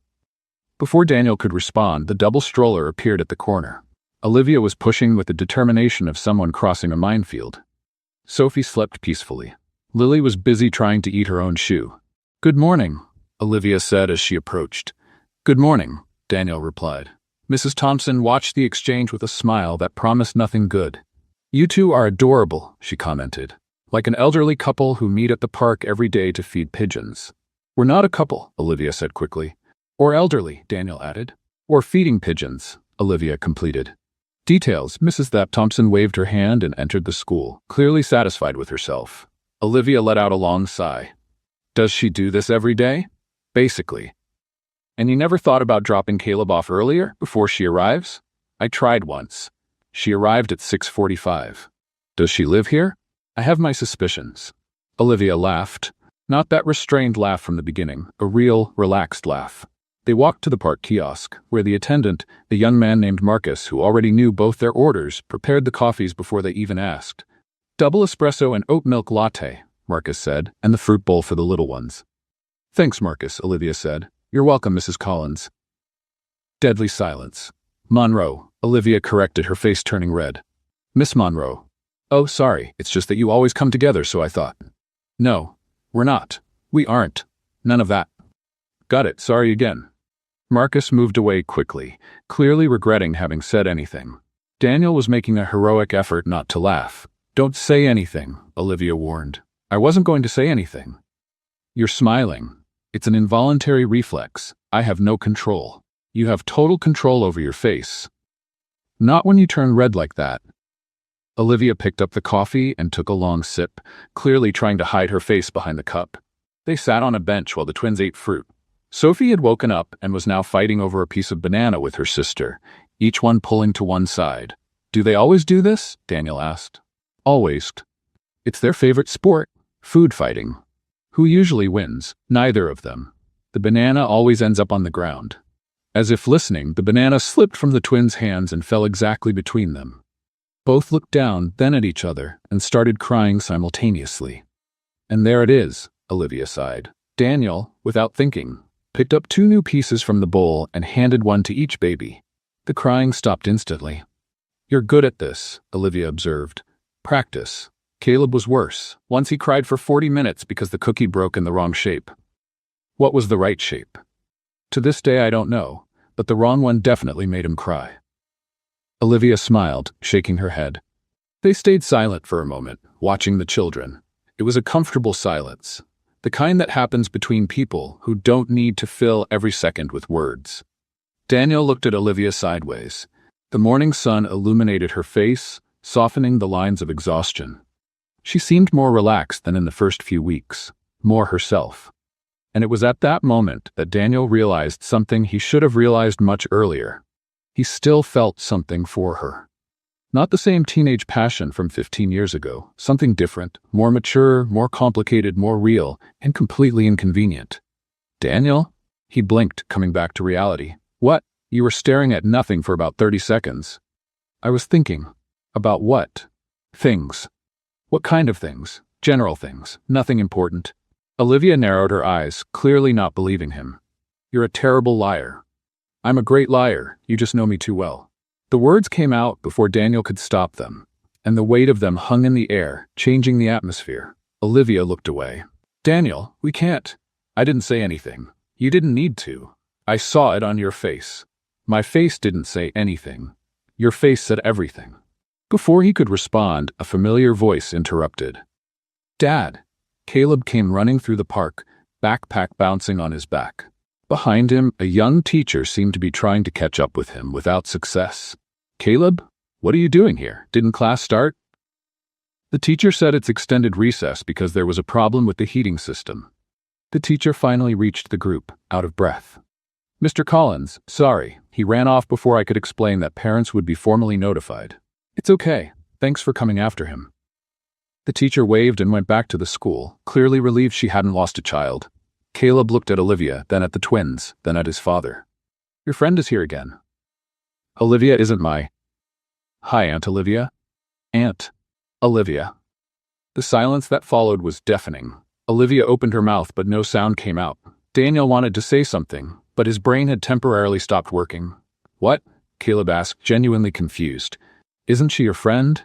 Before Daniel could respond, the double stroller appeared at the corner. Olivia was pushing with the determination of someone crossing a minefield. Sophie slept peacefully. Lily was busy trying to eat her own shoe. "Good morning," Olivia said as she approached. "Good morning," Daniel replied. Mrs. Thompson watched the exchange with a smile that promised nothing good. "You two are adorable," she commented. "Like an elderly couple who meet at the park every day to feed pigeons." "We're not a couple," Olivia said quickly. "Or elderly," Daniel added. "Or feeding pigeons," Olivia completed. "Details." Mrs. Thompson waved her hand and entered the school, clearly satisfied with herself. Olivia let out a long sigh. "Does she do this every day?" "Basically." "And you never thought about dropping Caleb off earlier, before she arrives?" "I tried once. She arrived at 6:45. "Does she live here?" "I have my suspicions." Olivia laughed. Not that restrained laugh from the beginning, a real, relaxed laugh. They walked to the park kiosk, where the attendant, a young man named Marcus, who already knew both their orders, prepared the coffees before they even asked. "Double espresso and oat milk latte," Marcus said, "and the fruit bowl for the little ones." "Thanks, Marcus," Olivia said. "You're welcome, Mrs. Collins." Deadly silence. "Monroe," Olivia corrected, her face turning red. "Miss Monroe." "Oh, sorry, it's just that you always come together, so I thought." "No, we're not. We aren't. None of that." "Got it, sorry again." Marcus moved away quickly, clearly regretting having said anything. Daniel was making a heroic effort not to laugh. "Don't say anything," Olivia warned. "I wasn't going to say anything." "You're smiling. It's an involuntary reflex. I have no control. You have total control over your face. Not when you turn red like that." Olivia picked up the coffee and took a long sip, clearly trying to hide her face behind the cup. They sat on a bench while the twins ate fruit. Sophie had woken up and was now fighting over a piece of banana with her sister, each one pulling to one side. "Do they always do this?" Daniel asked. "Always. It's their favorite sport, food fighting. Who usually wins? Neither of them. The banana always ends up on the ground." As if listening, the banana slipped from the twins' hands and fell exactly between them. Both looked down, then at each other, and started crying simultaneously. "And there it is," Olivia sighed. Daniel, without thinking, picked up 2 new pieces from the bowl and handed one to each baby. The crying stopped instantly. "You're good at this," Olivia observed. "Practice." Caleb was worse. Once he cried for 40 minutes because the cookie broke in the wrong shape. What was the right shape? To this day I don't know, but the wrong one definitely made him cry. Olivia smiled, shaking her head. They stayed silent for a moment, watching the children. It was a comfortable silence, the kind that happens between people who don't need to fill every second with words. Daniel looked at Olivia sideways. The morning sun illuminated her face, softening the lines of exhaustion. She seemed more relaxed than in the first few weeks, more herself. And it was at that moment that Daniel realized something he should have realized much earlier. He still felt something for her. Not the same teenage passion from 15 years ago, something different, more mature, more complicated, more real, and completely inconvenient. "Daniel?" He blinked, coming back to reality. "What? You were staring at nothing for about 30 seconds. "I was thinking." "About what?" "Things." "What kind of things?" "General things. Nothing important." Olivia narrowed her eyes, clearly not believing him. "You're a terrible liar." "I'm a great liar. You just know me too well." The words came out before Daniel could stop them, and the weight of them hung in the air, changing the atmosphere. Olivia looked away. "Daniel, we can't." "I didn't say anything. You didn't need to. I saw it on your face." "My face didn't say anything. Your face said everything." Before he could respond, a familiar voice interrupted. "Dad!" Caleb came running through the park, backpack bouncing on his back. Behind him, a young teacher seemed to be trying to catch up with him without success. "Caleb, what are you doing here? Didn't class start?" The teacher said it's extended recess because there was a problem with the heating system. The teacher finally reached the group, out of breath. "Mr. Collins, sorry." He ran off before I could explain that parents would be formally notified. "It's okay. Thanks for coming after him." The teacher waved and went back to the school, clearly relieved she hadn't lost a child. Caleb looked at Olivia, then at the twins, then at his father. Your friend is here again. Olivia isn't my... Hi, Aunt Olivia. Aunt Olivia. The silence that followed was deafening. Olivia opened her mouth, but no sound came out. Daniel wanted to say something, but his brain had temporarily stopped working. What? Caleb asked, genuinely confused. Isn't she your friend?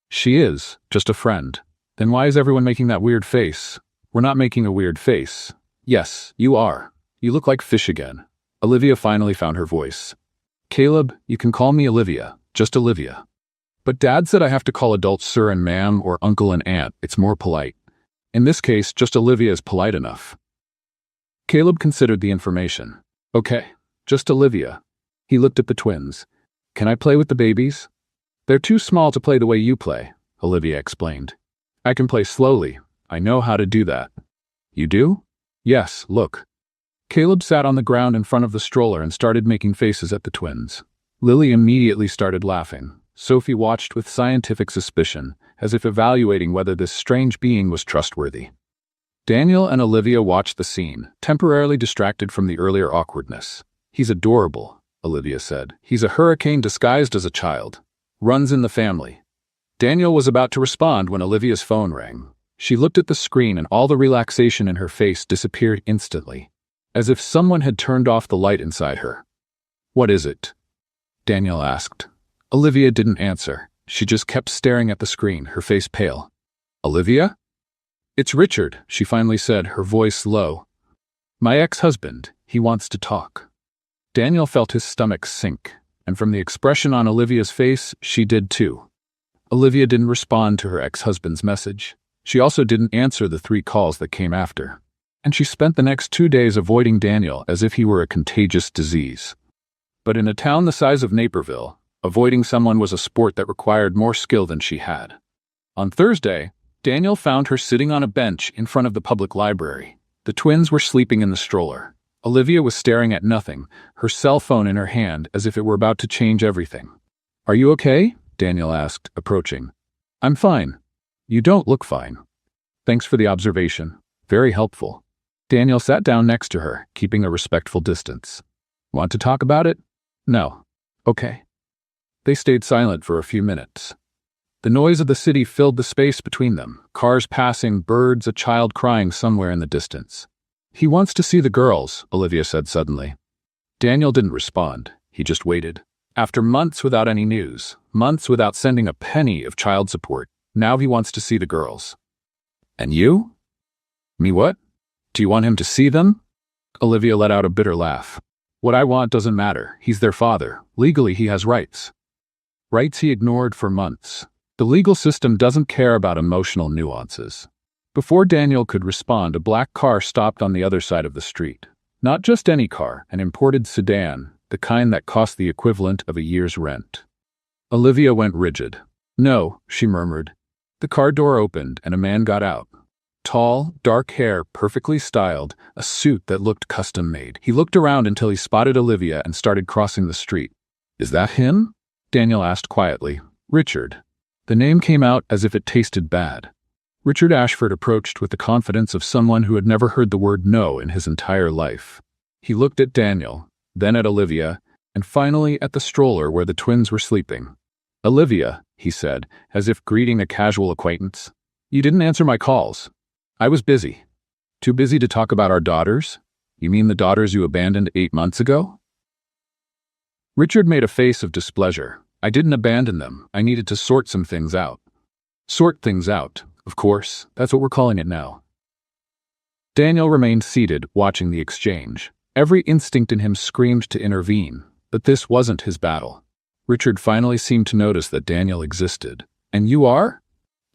She is, just a friend. Then why is everyone making that weird face? We're not making a weird face. Yes, you are. You look like fish again. Olivia finally found her voice. Caleb, you can call me Olivia, just Olivia. But Dad said I have to call adults sir and ma'am or uncle and aunt. It's more polite. In this case, just Olivia is polite enough. Caleb considered the information. Okay, just Olivia. He looked at the twins. Can I play with the babies? They're too small to play the way you play, Olivia explained. I can play slowly. I know how to do that. You do? Yes, look. Caleb sat on the ground in front of the stroller and started making faces at the twins. Lily immediately started laughing. Sophie watched with scientific suspicion, as if evaluating whether this strange being was trustworthy. Daniel and Olivia watched the scene, temporarily distracted from the earlier awkwardness. He's adorable, Olivia said. He's a hurricane disguised as a child. Runs in the family. Daniel was about to respond when Olivia's phone rang. She looked at the screen and all the relaxation in her face disappeared instantly, as if someone had turned off the light inside her. What is it? Daniel asked. Olivia didn't answer. She just kept staring at the screen, her face pale. Olivia? It's Richard, she finally said, her voice low. My ex-husband. He wants to talk. Daniel felt his stomach sink, and from the expression on Olivia's face, she did too. Olivia didn't respond to her ex-husband's message. She also didn't answer the 3 calls that came after. And she spent the next 2 days avoiding Daniel as if he were a contagious disease. But in a town the size of Naperville, avoiding someone was a sport that required more skill than she had. On Thursday, Daniel found her sitting on a bench in front of the public library. The twins were sleeping in the stroller. Olivia was staring at nothing, her cell phone in her hand as if it were about to change everything. Are you okay? Daniel asked, approaching. I'm fine. You don't look fine. Thanks for the observation. Very helpful. Daniel sat down next to her, keeping a respectful distance. Want to talk about it? No. Okay. They stayed silent for a few minutes. The noise of the city filled the space between them, cars passing, birds, a child crying somewhere in the distance. He wants to see the girls, Olivia said suddenly. Daniel didn't respond. He just waited. After months without any news, months without sending a penny of child support, now he wants to see the girls. And you? Me what? Do you want him to see them? Olivia let out a bitter laugh. What I want doesn't matter. He's their father. Legally, he has rights. Rights he ignored for months. The legal system doesn't care about emotional nuances. Before Daniel could respond, a black car stopped on the other side of the street. Not just any car, an imported sedan, the kind that cost the equivalent of a year's rent. Olivia went rigid. No, she murmured. The car door opened and a man got out. Tall, dark hair, perfectly styled, a suit that looked custom-made. He looked around until he spotted Olivia and started crossing the street. Is that him? Daniel asked quietly. Richard. The name came out as if it tasted bad. Richard Ashford approached with the confidence of someone who had never heard the word no in his entire life. He looked at Daniel, then at Olivia, and finally at the stroller where the twins were sleeping. Olivia, he said, as if greeting a casual acquaintance. You didn't answer my calls. I was busy. Too busy to talk about our daughters? You mean the daughters you abandoned 8 months ago? Richard made a face of displeasure. I didn't abandon them. I needed to sort some things out. Sort things out, of course. That's what we're calling it now. Daniel remained seated, watching the exchange. Every instinct in him screamed to intervene, but this wasn't his battle. Richard finally seemed to notice that Daniel existed. And you are?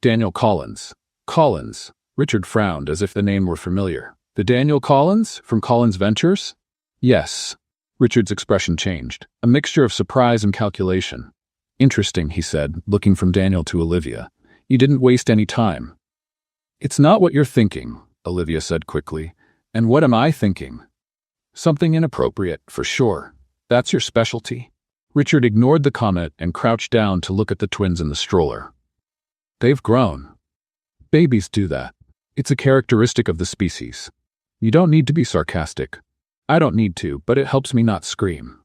Daniel Collins. Collins. Richard frowned as if the name were familiar. The Daniel Collins from Collins Ventures? Yes. Richard's expression changed, a mixture of surprise and calculation. Interesting, he said, looking from Daniel to Olivia. You didn't waste any time. It's not what you're thinking, Olivia said quickly. And what am I thinking? Something inappropriate, for sure. That's your specialty. Richard ignored the comment and crouched down to look at the twins in the stroller. They've grown. Babies do that. It's a characteristic of the species. You don't need to be sarcastic. I don't need to, but it helps me not scream.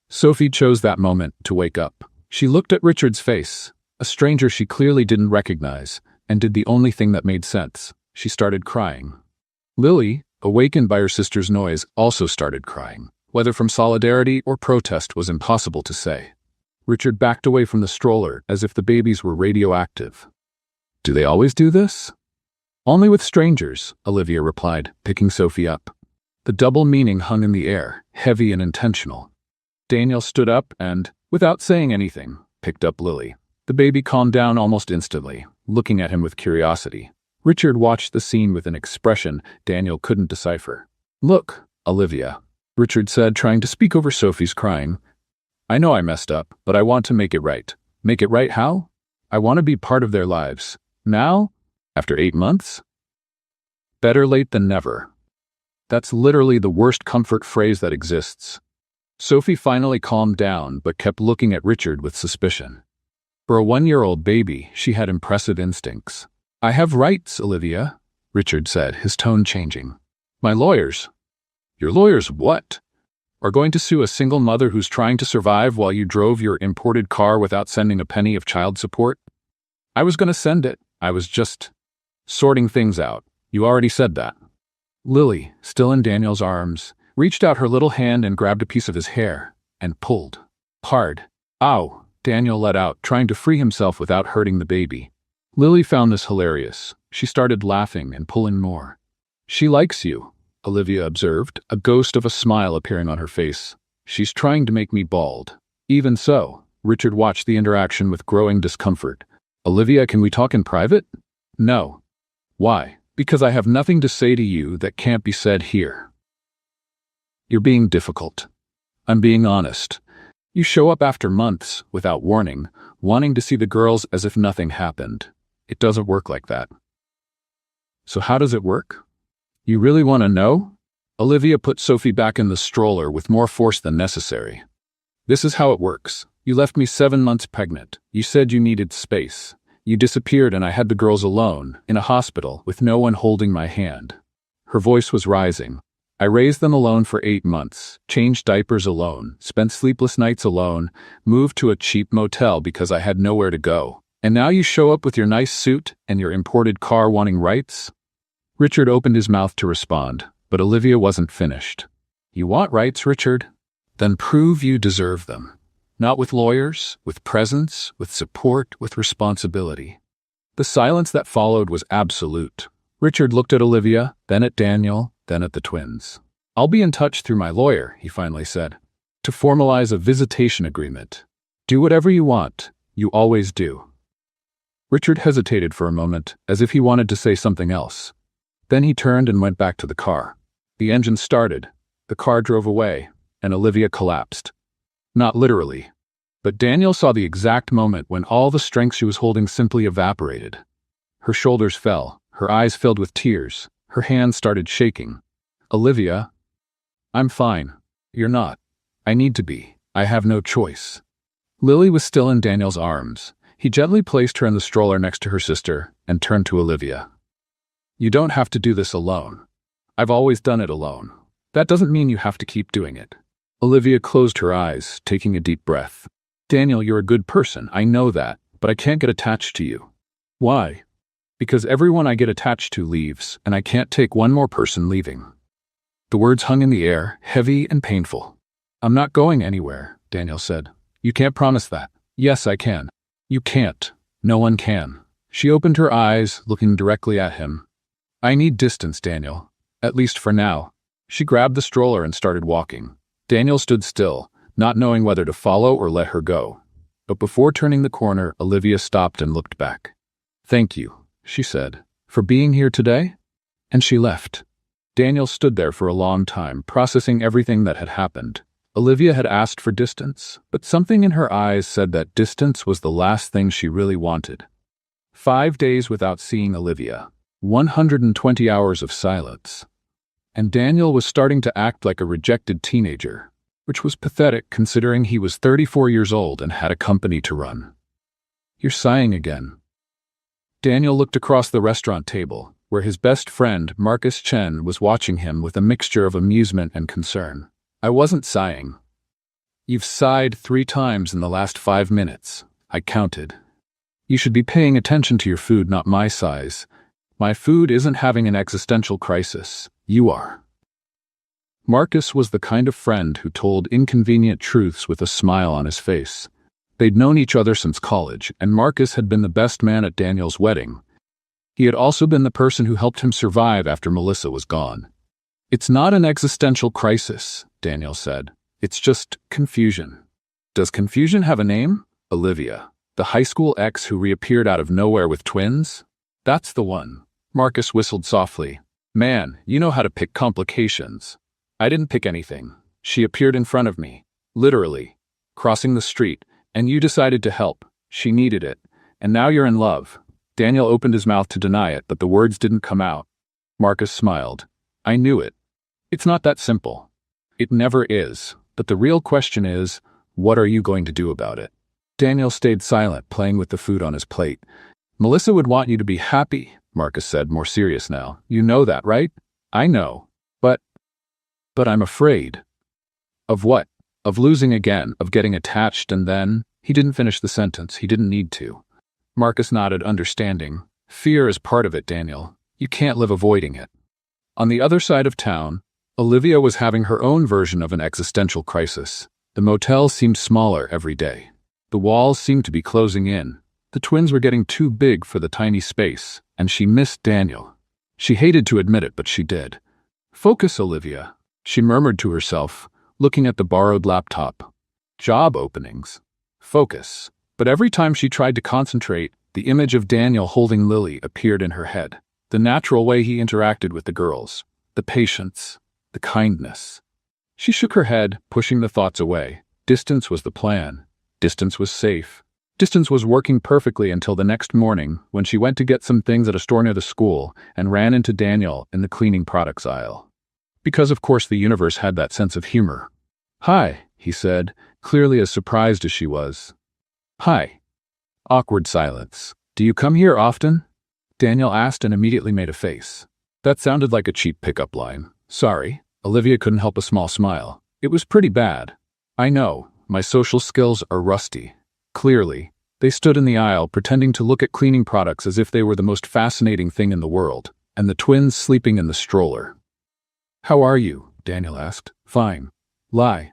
Sophie chose that moment to wake up. She looked at Richard's face, a stranger she clearly didn't recognize, and did the only thing that made sense. She started crying. Lily, awakened by her sister's noise, also started crying. Whether from solidarity or protest was impossible to say. Richard backed away from the stroller as if the babies were radioactive. Do they always do this? Only with strangers, Olivia replied, picking Sophie up. The double meaning hung in the air, heavy and intentional. Daniel stood up and, without saying anything, picked up Lily. The baby calmed down almost instantly, looking at him with curiosity. Richard watched the scene with an expression Daniel couldn't decipher. Look, Olivia, Richard said, trying to speak over Sophie's crying. I know I messed up, but I want to make it right. Make it right how? I want to be part of their lives. Now? After 8 months? Better late than never. That's literally the worst comfort phrase that exists. Sophie finally calmed down, but kept looking at Richard with suspicion. For a 1-year-old baby, she had impressive instincts. I have rights, Olivia, Richard said, his tone changing. My lawyers. Your lawyers what? Are going to sue a single mother who's trying to survive while you drove your imported car without sending a penny of child support? I was going to send it. I was just sorting things out. You already said that. Lily, still in Daniel's arms, reached out her little hand and grabbed a piece of his hair, and pulled. Hard. Ow, Daniel let out, trying to free himself without hurting the baby. Lily found this hilarious. She started laughing and pulling more. She likes you, Olivia observed, a ghost of a smile appearing on her face. She's trying to make me bald. Even so, Richard watched the interaction with growing discomfort. Olivia, can we talk in private? No. Why? Because I have nothing to say to you that can't be said here. You're being difficult. I'm being honest. You show up after months, without warning, wanting to see the girls as if nothing happened. It doesn't work like that. So how does it work? You really want to know? Olivia put Sophie back in the stroller with more force than necessary. This is how it works. You left me 7 months pregnant. You said you needed space. You disappeared and I had the girls alone, in a hospital, with no one holding my hand. Her voice was rising. I raised them alone for 8 months, changed diapers alone, spent sleepless nights alone, moved to a cheap motel because I had nowhere to go. And now you show up with your nice suit and your imported car wanting rights? Richard opened his mouth to respond, but Olivia wasn't finished. You want rights, Richard? Then prove you deserve them. Not with lawyers, with presence, with support, with responsibility. The silence that followed was absolute. Richard looked at Olivia, then at Daniel, then at the twins. I'll be in touch through my lawyer, he finally said, to formalize a visitation agreement. Do whatever you want. You always do. Richard hesitated for a moment, as if he wanted to say something else. Then he turned and went back to the car. The engine started, the car drove away, and Olivia collapsed. Not literally, but Daniel saw the exact moment when all the strength she was holding simply evaporated. Her shoulders fell, her eyes filled with tears, her hands started shaking. Olivia, I'm fine. You're not. I need to be. I have no choice. Lily was still in Daniel's arms. He gently placed her in the stroller next to her sister and turned to Olivia. You don't have to do this alone. I've always done it alone. That doesn't mean you have to keep doing it. Olivia closed her eyes, taking a deep breath. Daniel, you're a good person, I know that, but I can't get attached to you. Why? Because everyone I get attached to leaves, and I can't take one more person leaving. The words hung in the air, heavy and painful. I'm not going anywhere, Daniel said. You can't promise that. Yes, I can. You can't. No one can. She opened her eyes, looking directly at him. I need distance, Daniel. At least for now. She grabbed the stroller and started walking. Daniel stood still, not knowing whether to follow or let her go. But before turning the corner, Olivia stopped and looked back. Thank you, she said, for being here today. And she left. Daniel stood there for a long time, processing everything that had happened. Olivia had asked for distance, but something in her eyes said that distance was the last thing she really wanted. 5 days without seeing Olivia. 120 hours of silence. And Daniel was starting to act like a rejected teenager, which was pathetic considering he was 34 years old and had a company to run. You're sighing again. Daniel looked across the restaurant table, where his best friend, Marcus Chen, was watching him with a mixture of amusement and concern. I wasn't sighing. You've sighed 3 times in the last 5 minutes. I counted. You should be paying attention to your food, not my size. My food isn't having an existential crisis. You are. Marcus was the kind of friend who told inconvenient truths with a smile on his face. They'd known each other since college, and Marcus had been the best man at Daniel's wedding. He had also been the person who helped him survive after Melissa was gone. It's not an existential crisis, Daniel said. It's just confusion. Does confusion have a name? Olivia, the high school ex who reappeared out of nowhere with twins? That's the one. Marcus whistled softly. Man, you know how to pick complications. I didn't pick anything. She appeared in front of me, literally, crossing the street, and you decided to help. She needed it. And now you're in love. Daniel opened his mouth to deny it, but the words didn't come out. Marcus smiled. I knew it. It's not that simple. It never is. But the real question is, what are you going to do about it? Daniel stayed silent, playing with the food on his plate. Melissa would want you to be happy, Marcus said, more serious now. You know that, right? I know. But I'm afraid. Of what? Of losing again, of getting attached, and then… He didn't finish the sentence. He didn't need to. Marcus nodded, understanding. Fear is part of it, Daniel. You can't live avoiding it. On the other side of town, Olivia was having her own version of an existential crisis. The motel seemed smaller every day. The walls seemed to be closing in. The twins were getting too big for the tiny space, and she missed Daniel. She hated to admit it, but she did. Focus, Olivia, she murmured to herself, looking at the borrowed laptop. Job openings. Focus. But every time she tried to concentrate, the image of Daniel holding Lily appeared in her head. The natural way he interacted with the girls. The patience. The kindness. She shook her head, pushing the thoughts away. Distance was the plan. Distance was safe. Distance was working perfectly until the next morning, when she went to get some things at a store near the school and ran into Daniel in the cleaning products aisle. Because of course the universe had that sense of humor. Hi, he said, clearly as surprised as she was. Hi. Awkward silence. Do you come here often? Daniel asked and immediately made a face. That sounded like a cheap pickup line. Sorry. Olivia couldn't help a small smile. It was pretty bad. I know. My social skills are rusty. Clearly. They stood in the aisle, pretending to look at cleaning products as if they were the most fascinating thing in the world, and the twins sleeping in the stroller. How are you? Daniel asked. Fine. Lie.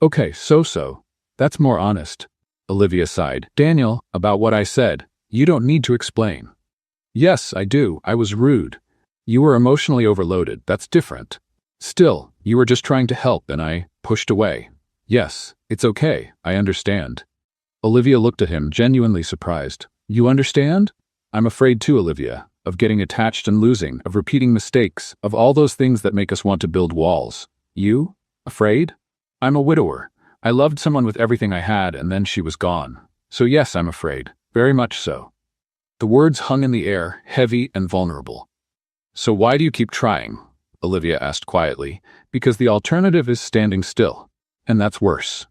Okay, so. That's more honest. Olivia sighed. Daniel, about what I said, you don't need to explain. Yes, I do. I was rude. You were emotionally overloaded. That's different. Still, you were just trying to help and I pushed away. Yes, it's okay. I understand. Olivia looked at him, genuinely surprised. You understand? I'm afraid too, Olivia, of getting attached and losing, of repeating mistakes, of all those things that make us want to build walls. You? Afraid? I'm a widower. I loved someone with everything I had and then she was gone. So yes, I'm afraid. Very much so. The words hung in the air, heavy and vulnerable. So why do you keep trying? Olivia asked quietly. Because the alternative is standing still. And that's worse.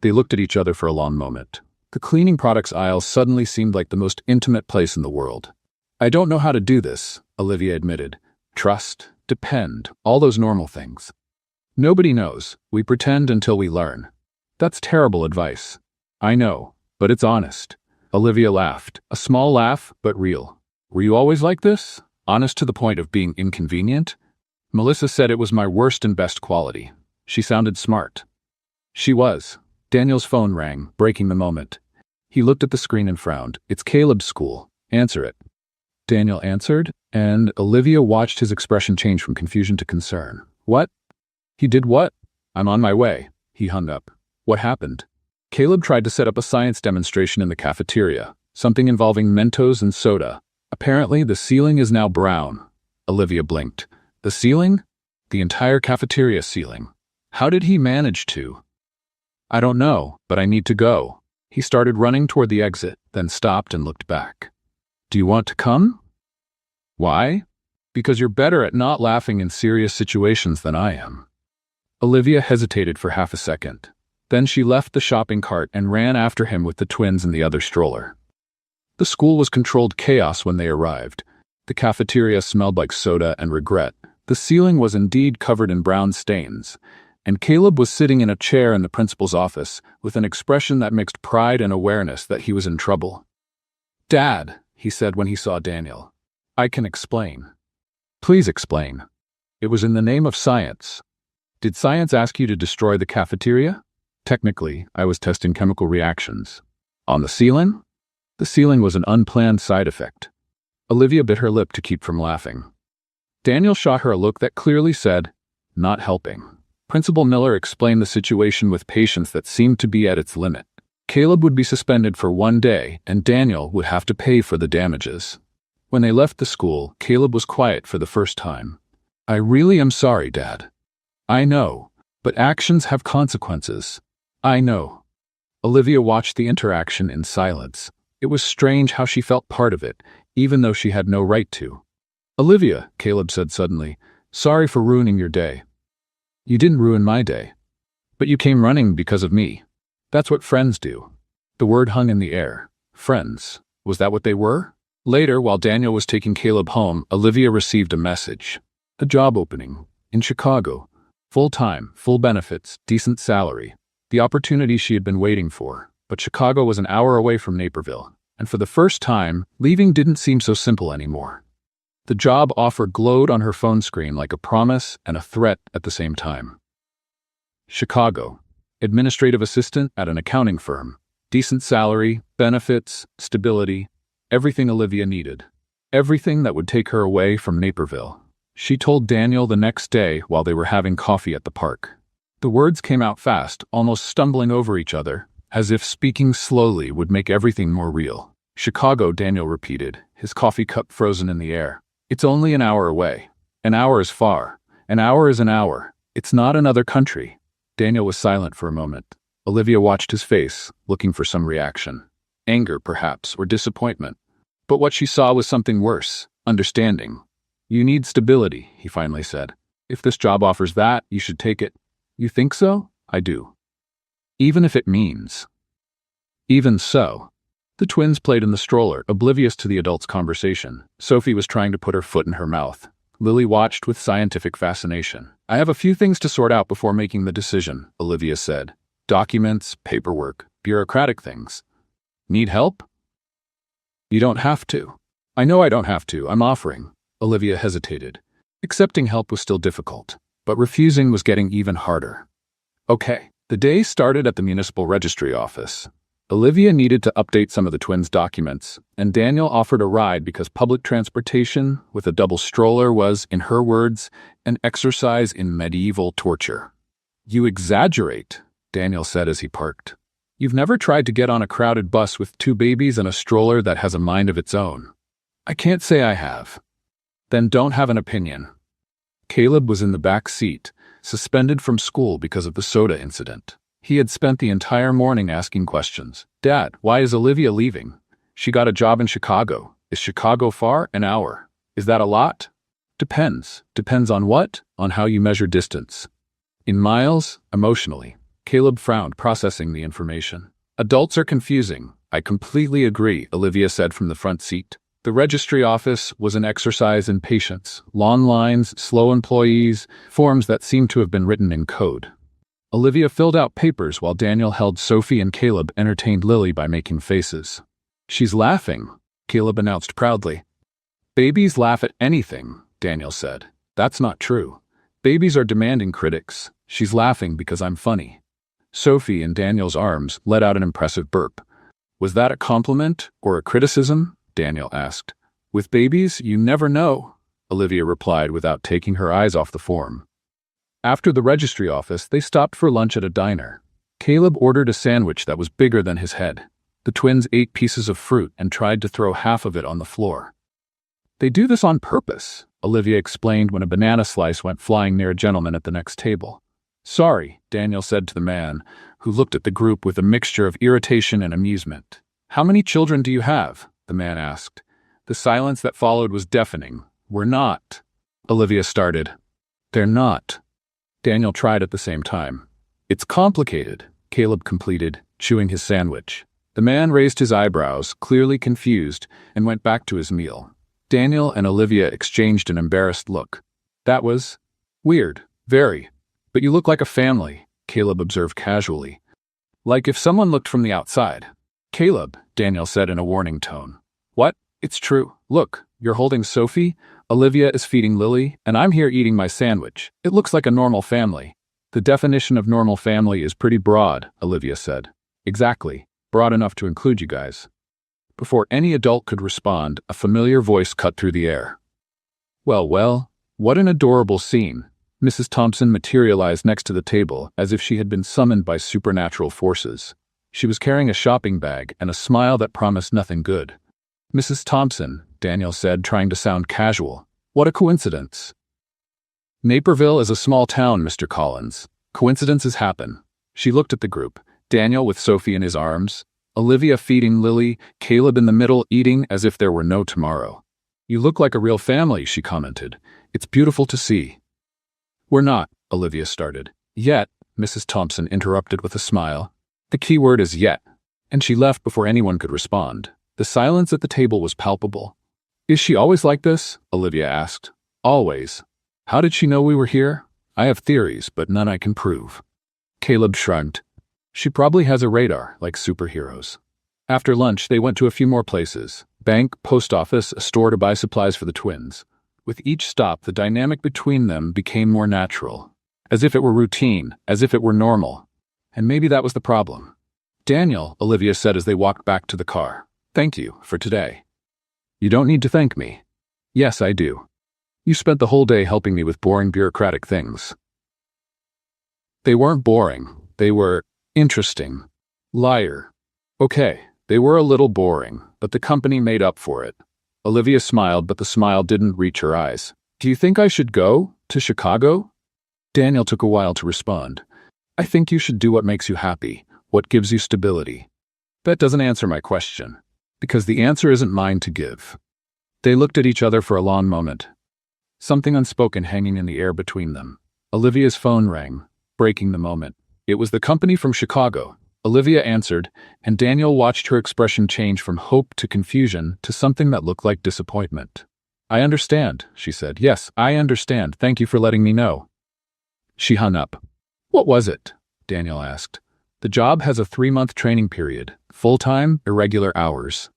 They looked at each other for a long moment. The cleaning products aisle suddenly seemed like the most intimate place in the world. I don't know how to do this, Olivia admitted. Trust, depend, all those normal things. Nobody knows. We pretend until we learn. That's terrible advice. I know, but it's honest. Olivia laughed. A small laugh, but real. Were you always like this? Honest to the point of being inconvenient? Melissa said it was my worst and best quality. She sounded smart. She was. Daniel's phone rang, breaking the moment. He looked at the screen and frowned. It's Caleb's school. Answer it. Daniel answered, and Olivia watched his expression change from confusion to concern. What? He did what? I'm on my way. He hung up. What happened? Caleb tried to set up a science demonstration in the cafeteria, something involving Mentos and soda. Apparently, the ceiling is now brown. Olivia blinked. The ceiling? The entire cafeteria ceiling. How did he manage to? I don't know, but I need to go. He started running toward the exit, then stopped and looked back. Do you want to come? Why? Because you're better at not laughing in serious situations than I am. Olivia hesitated for half a second. Then she left the shopping cart and ran after him with the twins in the other stroller. The school was controlled chaos when they arrived. The cafeteria smelled like soda and regret. The ceiling was indeed covered in brown stains, and Caleb was sitting in a chair in the principal's office with an expression that mixed pride and awareness that he was in trouble. "Dad," he said when he saw Daniel, "I can explain." "Please explain." "It was in the name of science." "Did science ask you to destroy the cafeteria?" "Technically, I was testing chemical reactions." "On the ceiling?" "The ceiling was an unplanned side effect." Olivia bit her lip to keep from laughing. Daniel shot her a look that clearly said, "Not helping." Principal Miller explained the situation with patience that seemed to be at its limit. Caleb would be suspended for 1 day, and Daniel would have to pay for the damages. When they left the school, Caleb was quiet for the first time. "I really am sorry, Dad." "I know, but actions have consequences." "I know." Olivia watched the interaction in silence. It was strange how she felt part of it, even though she had no right to. "Olivia," Caleb said suddenly, "sorry for ruining your day." "You didn't ruin my day. But you came running because of me. That's what friends do." The word hung in the air. Friends. Was that what they were? Later, while Daniel was taking Caleb home, Olivia received a message. A job opening. In Chicago. Full-time, full benefits, decent salary. The opportunity she had been waiting for. But Chicago was an hour away from Naperville, and for the first time, leaving didn't seem so simple anymore. The job offer glowed on her phone screen like a promise and a threat at the same time. Chicago. Administrative assistant at an accounting firm. Decent salary, benefits, stability, everything Olivia needed. Everything that would take her away from Naperville. She told Daniel the next day while they were having coffee at the park. The words came out fast, almost stumbling over each other, as if speaking slowly would make everything more real. "Chicago," Daniel repeated, his coffee cup frozen in the air. "It's only an hour away. An hour is far. An hour is an hour. It's not another country." Daniel was silent for a moment. Olivia watched his face, looking for some reaction. Anger, perhaps, or disappointment. But what she saw was something worse. Understanding. "You need stability," he finally said. "If this job offers that, you should take it." "You think so?" "I do. Even if it means." Even so. The twins played in the stroller, oblivious to the adults' conversation. Sophie was trying to put her foot in her mouth. Lily watched with scientific fascination. "I have a few things to sort out before making the decision," Olivia said. "Documents, paperwork, bureaucratic things." "Need help?" "You don't have to." "I know I don't have to. I'm offering." Olivia hesitated. Accepting help was still difficult, but refusing was getting even harder. "Okay." The day started at the municipal registry office. Olivia needed to update some of the twins' documents, and Daniel offered a ride because public transportation with a double stroller was, in her words, an exercise in medieval torture. "You exaggerate," Daniel said as he parked. "You've never tried to get on a crowded bus with 2 babies and a stroller that has a mind of its own." "I can't say I have." "Then don't have an opinion." Caleb was in the back seat, suspended from school because of the soda incident. He had spent the entire morning asking questions. "Dad, why is Olivia leaving? She got a job in Chicago. Is Chicago far? An hour. Is that a lot?" "Depends." "Depends on what?" "On how you measure distance." "In miles?" "Emotionally." Caleb frowned, processing the information. "Adults are confusing." "I completely agree," Olivia said from the front seat. The registry office was an exercise in patience. Long lines, slow employees, forms that seemed to have been written in code. Olivia filled out papers while Daniel held Sophie, and Caleb entertained Lily by making faces. "She's laughing," Caleb announced proudly. "Babies laugh at anything," Daniel said. "That's not true. Babies are demanding critics. She's laughing because I'm funny." Sophie, in Daniel's arms, let out an impressive burp. "Was that a compliment or a criticism?" Daniel asked. "With babies, you never know," Olivia replied without taking her eyes off the form. After the registry office, they stopped for lunch at a diner. Caleb ordered a sandwich that was bigger than his head. The twins ate pieces of fruit and tried to throw half of it on the floor. "They do this on purpose," Olivia explained when a banana slice went flying near a gentleman at the next table. "Sorry," Daniel said to the man, who looked at the group with a mixture of irritation and amusement. "How many children do you have?" the man asked. The silence that followed was deafening. "We're not," Olivia started. "They're not." Daniel tried at the same time. "It's complicated," Caleb completed, chewing his sandwich. The man raised his eyebrows, clearly confused, and went back to his meal. Daniel and Olivia exchanged an embarrassed look. That was weird, very. But you look like a family, Caleb observed casually. Like if someone looked from the outside. Caleb, Daniel said in a warning tone. What? It's true. Look, you're holding Sophie, Olivia is feeding Lily, and I'm here eating my sandwich. It looks like a normal family. The definition of normal family is pretty broad, Olivia said. Exactly. Broad enough to include you guys. Before any adult could respond, a familiar voice cut through the air. Well, what an adorable scene. Mrs. Thompson materialized next to the table as if she had been summoned by supernatural forces. She was carrying a shopping bag and a smile that promised nothing good. Mrs. Thompson, Daniel said, trying to sound casual. What a coincidence. Naperville is a small town, Mr. Collins. Coincidences happen. She looked at the group. Daniel with Sophie in his arms, Olivia feeding Lily, Caleb in the middle eating as if there were no tomorrow. You look like a real family, she commented. It's beautiful to see. We're not, Olivia started. Yet, Mrs. Thompson interrupted with a smile. The key word is yet. And she left before anyone could respond. The silence at the table was palpable. Is she always like this? Olivia asked. Always. How did she know we were here? I have theories, but none I can prove. Caleb shrugged. She probably has a radar, like superheroes. After lunch, they went to a few more places. Bank, post office, a store to buy supplies for the twins. With each stop, the dynamic between them became more natural. As if it were routine, as if it were normal. And maybe that was the problem. Daniel, Olivia said as they walked back to the car. Thank you for today. You don't need to thank me. Yes, I do. You spent the whole day helping me with boring bureaucratic things. They weren't boring. They were interesting. Liar. Okay, they were a little boring, but the company made up for it. Olivia smiled, but the smile didn't reach her eyes. Do you think I should go to Chicago? Daniel took a while to respond. I think you should do what makes you happy, what gives you stability. That doesn't answer my question, because the answer isn't mine to give. They looked at each other for a long moment. Something unspoken hanging in the air between them. Olivia's phone rang, breaking the moment. It was the company from Chicago. Olivia answered, and Daniel watched her expression change from hope to confusion to something that looked like disappointment. I understand, she said. Yes, I understand. Thank you for letting me know. She hung up. What was it? Daniel asked. The job has a 3-month training period, full-time, irregular hours.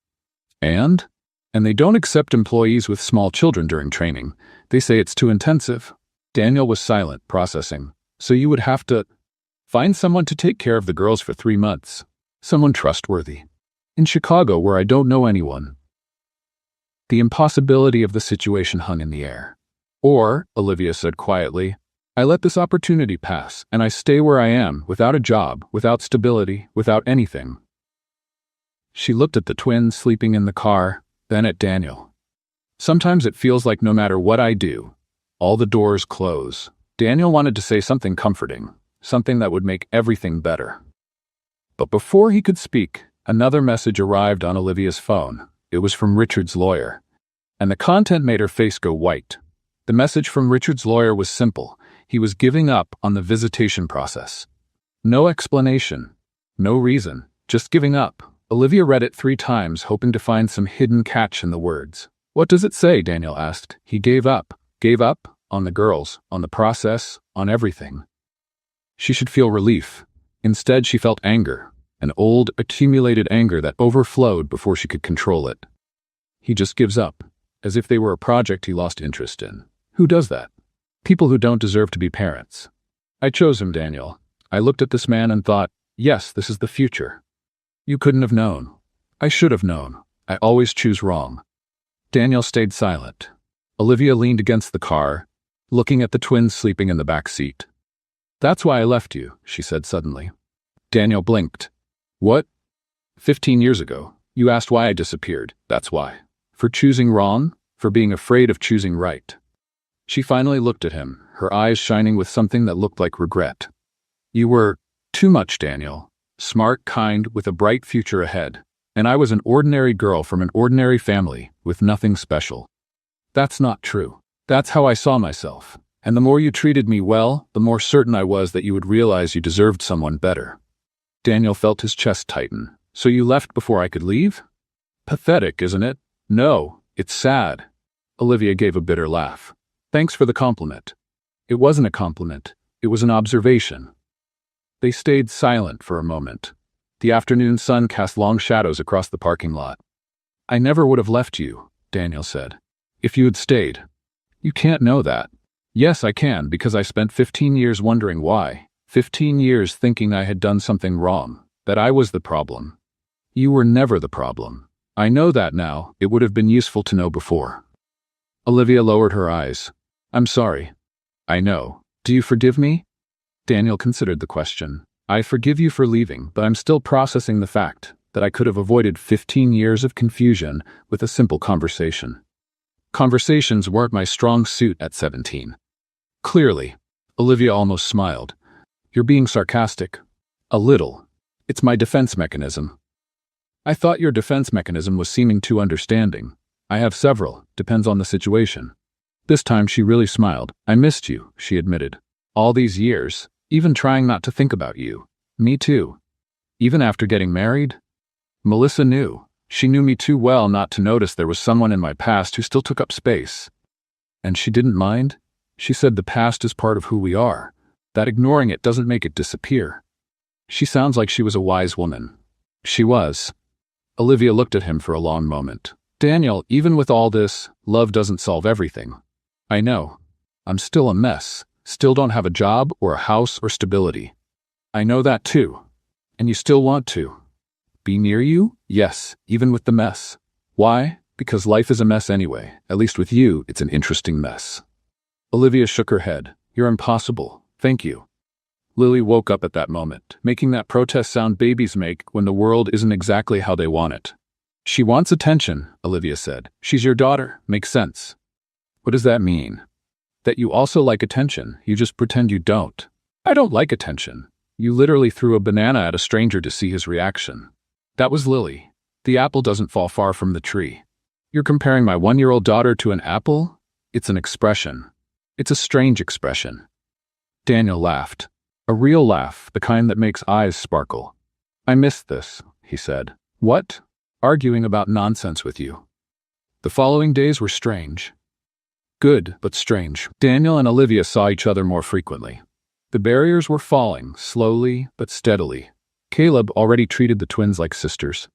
And they don't accept employees with small children during training. They say it's too intensive. Daniel was silent, processing. So you would have to find someone to take care of the girls for 3 months. Someone trustworthy. In Chicago, where I don't know anyone. The impossibility of the situation hung in the air. Or, Olivia said quietly, I let this opportunity pass, and I stay where I am, without a job, without stability, without anything. She looked at the twins sleeping in the car, then at Daniel. Sometimes it feels like no matter what I do, all the doors close. Daniel wanted to say something comforting, something that would make everything better. But before he could speak, another message arrived on Olivia's phone. It was from Richard's lawyer. And the content made her face go white. The message from Richard's lawyer was simple. He was giving up on the visitation process. No explanation. No reason. Just giving up. Olivia read it 3 times, hoping to find some hidden catch in the words. What does it say? Daniel asked. He gave up. Gave up? On the girls, on the process, on everything. She should feel relief. Instead, she felt anger. An old, accumulated anger that overflowed before she could control it. He just gives up, as if they were a project he lost interest in. Who does that? People who don't deserve to be parents. I chose him, Daniel. I looked at this man and thought, yes, this is the future. You couldn't have known. I should have known. I always choose wrong. Daniel stayed silent. Olivia leaned against the car, looking at the twins sleeping in the back seat. That's why I left you, she said suddenly. Daniel blinked. What? 15 years ago, you asked why I disappeared. That's why. For choosing wrong? For being afraid of choosing right. She finally looked at him, her eyes shining with something that looked like regret. You were too much, Daniel. Smart, kind, with a bright future ahead. And I was an ordinary girl from an ordinary family, with nothing special. That's not true. That's how I saw myself. And the more you treated me well, the more certain I was that you would realize you deserved someone better. Daniel felt his chest tighten. So you left before I could leave? Pathetic, isn't it? No, it's sad. Olivia gave a bitter laugh. Thanks for the compliment. It wasn't a compliment. It was an observation. They stayed silent for a moment. The afternoon sun cast long shadows across the parking lot. I never would have left you, Daniel said, if you had stayed. You can't know that. Yes, I can, because I spent 15 years wondering why. 15 years thinking I had done something wrong, that I was the problem. You were never the problem. I know that now. It would have been useful to know before. Olivia lowered her eyes. I'm sorry. I know. Do you forgive me? Daniel considered the question. I forgive you for leaving, but I'm still processing the fact that I could have avoided 15 years of confusion with a simple conversation. Conversations weren't my strong suit at 17. Clearly. Olivia almost smiled. You're being sarcastic. A little. It's my defense mechanism. I thought your defense mechanism was seeming too understanding. I have several, depends on the situation. This time she really smiled. I missed you, she admitted. All these years, even trying not to think about you. Me too. Even after getting married? Melissa knew. She knew me too well not to notice there was someone in my past who still took up space. And she didn't mind? She said the past is part of who we are, that ignoring it doesn't make it disappear. She sounds like she was a wise woman. She was. Olivia looked at him for a long moment. Daniel, even with all this, love doesn't solve everything. I know. I'm still a mess. Still don't have a job or a house or stability. I know that too. And you still want to. Be near you? Yes, even with the mess. Why? Because life is a mess anyway. At least with you, it's an interesting mess. Olivia shook her head. You're impossible. Thank you. Lily woke up at that moment, making that protest sound babies make when the world isn't exactly how they want it. She wants attention, Olivia said. She's your daughter. Makes sense. What does that mean? That you also like attention. You just pretend you don't. I don't like attention. You literally threw a banana at a stranger to see his reaction. That was Lily. The apple doesn't fall far from the tree. You're comparing my 1-year-old daughter to an apple? It's an expression. It's a strange expression. Daniel laughed. A real laugh, the kind that makes eyes sparkle. I missed this, he said. What? Arguing about nonsense with you. The following days were strange. Good, but strange. Daniel and Olivia saw each other more frequently. The barriers were falling, slowly but steadily. Caleb already treated the twins like sisters.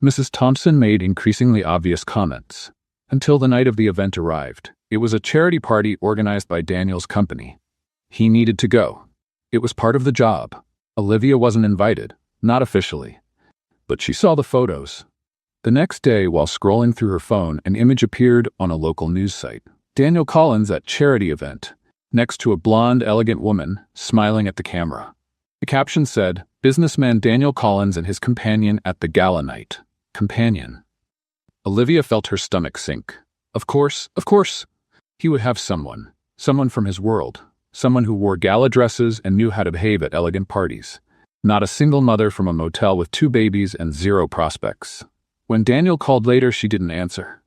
Mrs. Thompson made increasingly obvious comments. Until the night of the event arrived. It was a charity party organized by Daniel's company. He needed to go. It was part of the job. Olivia wasn't invited, not officially. But she saw the photos. The next day, while scrolling through her phone, an image appeared on a local news site. Daniel Collins at charity event, next to a blonde, elegant woman, smiling at the camera. The caption said, Businessman Daniel Collins and his companion at the gala night. Companion. Olivia felt her stomach sink. Of course. He would have someone from his world. Someone who wore gala dresses and knew how to behave at elegant parties. Not a single mother from a motel with 2 babies and 0 prospects. When Daniel called later, she didn't answer.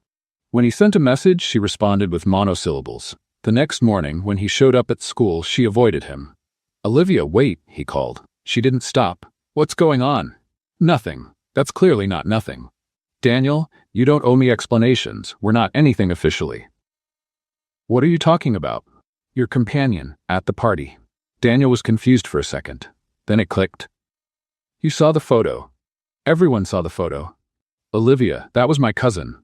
When he sent a message, she responded with monosyllables. The next morning, when he showed up at school, she avoided him. Olivia, wait, he called. She didn't stop. What's going on? Nothing. That's clearly not nothing. Daniel, you don't owe me explanations. We're not anything officially. What are you talking about? Your companion, at the party. Daniel was confused for a second. Then it clicked. You saw the photo. Everyone saw the photo. Olivia, that was my cousin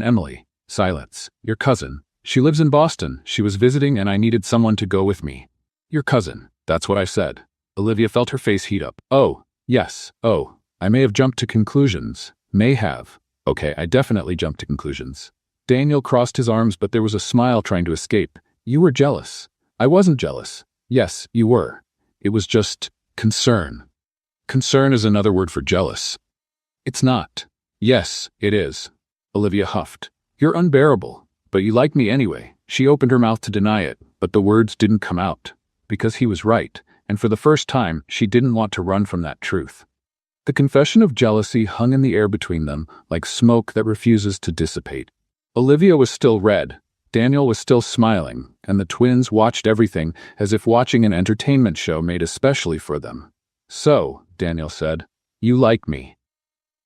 Emily. Silence. Your cousin. She lives in Boston. She was visiting and I needed someone to go with me. Your cousin. That's what I said. Olivia felt her face heat up. Oh, yes. Oh, I may have jumped to conclusions. May have. Okay, I definitely jumped to conclusions. Daniel crossed his arms, but there was a smile trying to escape. You were jealous. I wasn't jealous. Yes, you were. It was just concern. Concern is another word for jealous. It's not. Yes, it is. Olivia huffed. You're unbearable. But you like me anyway. She opened her mouth to deny it, but the words didn't come out. Because he was right, and for the first time, she didn't want to run from that truth. The confession of jealousy hung in the air between them, like smoke that refuses to dissipate. Olivia was still red. Daniel was still smiling, and the twins watched everything as if watching an entertainment show made especially for them. So, Daniel said, you like me.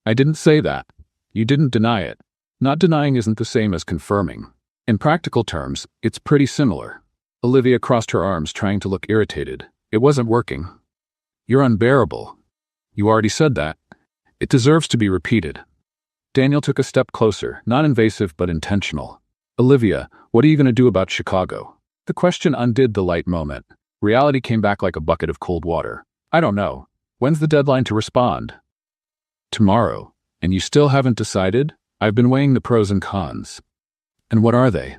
I didn't say that. You didn't deny it. Not denying isn't the same as confirming. In practical terms, it's pretty similar. Olivia crossed her arms, trying to look irritated. It wasn't working. You're unbearable. You already said that. It deserves to be repeated. Daniel took a step closer, not invasive but intentional. Olivia, what are you going to do about Chicago? The question undid the light moment. Reality came back like a bucket of cold water. I don't know. When's the deadline to respond? Tomorrow. And you still haven't decided? I've been weighing the pros and cons. And what are they?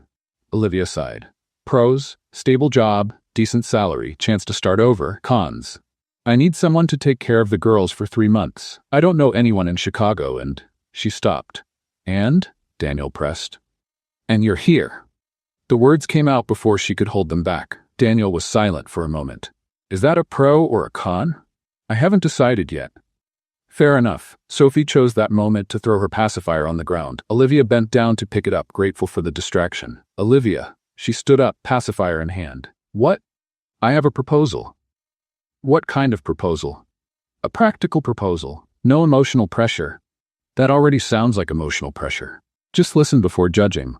Olivia sighed. Pros, stable job, decent salary, chance to start over. Cons. I need someone to take care of the girls for 3 months. I don't know anyone in Chicago and... She stopped. And? Daniel pressed. And you're here. The words came out before she could hold them back. Daniel was silent for a moment. Is that a pro or a con? I haven't decided yet. Fair enough. Sophie chose that moment to throw her pacifier on the ground. Olivia bent down to pick it up, grateful for the distraction. Olivia. She stood up, pacifier in hand. What? I have a proposal. What kind of proposal? A practical proposal. No emotional pressure. That already sounds like emotional pressure. Just listen before judging.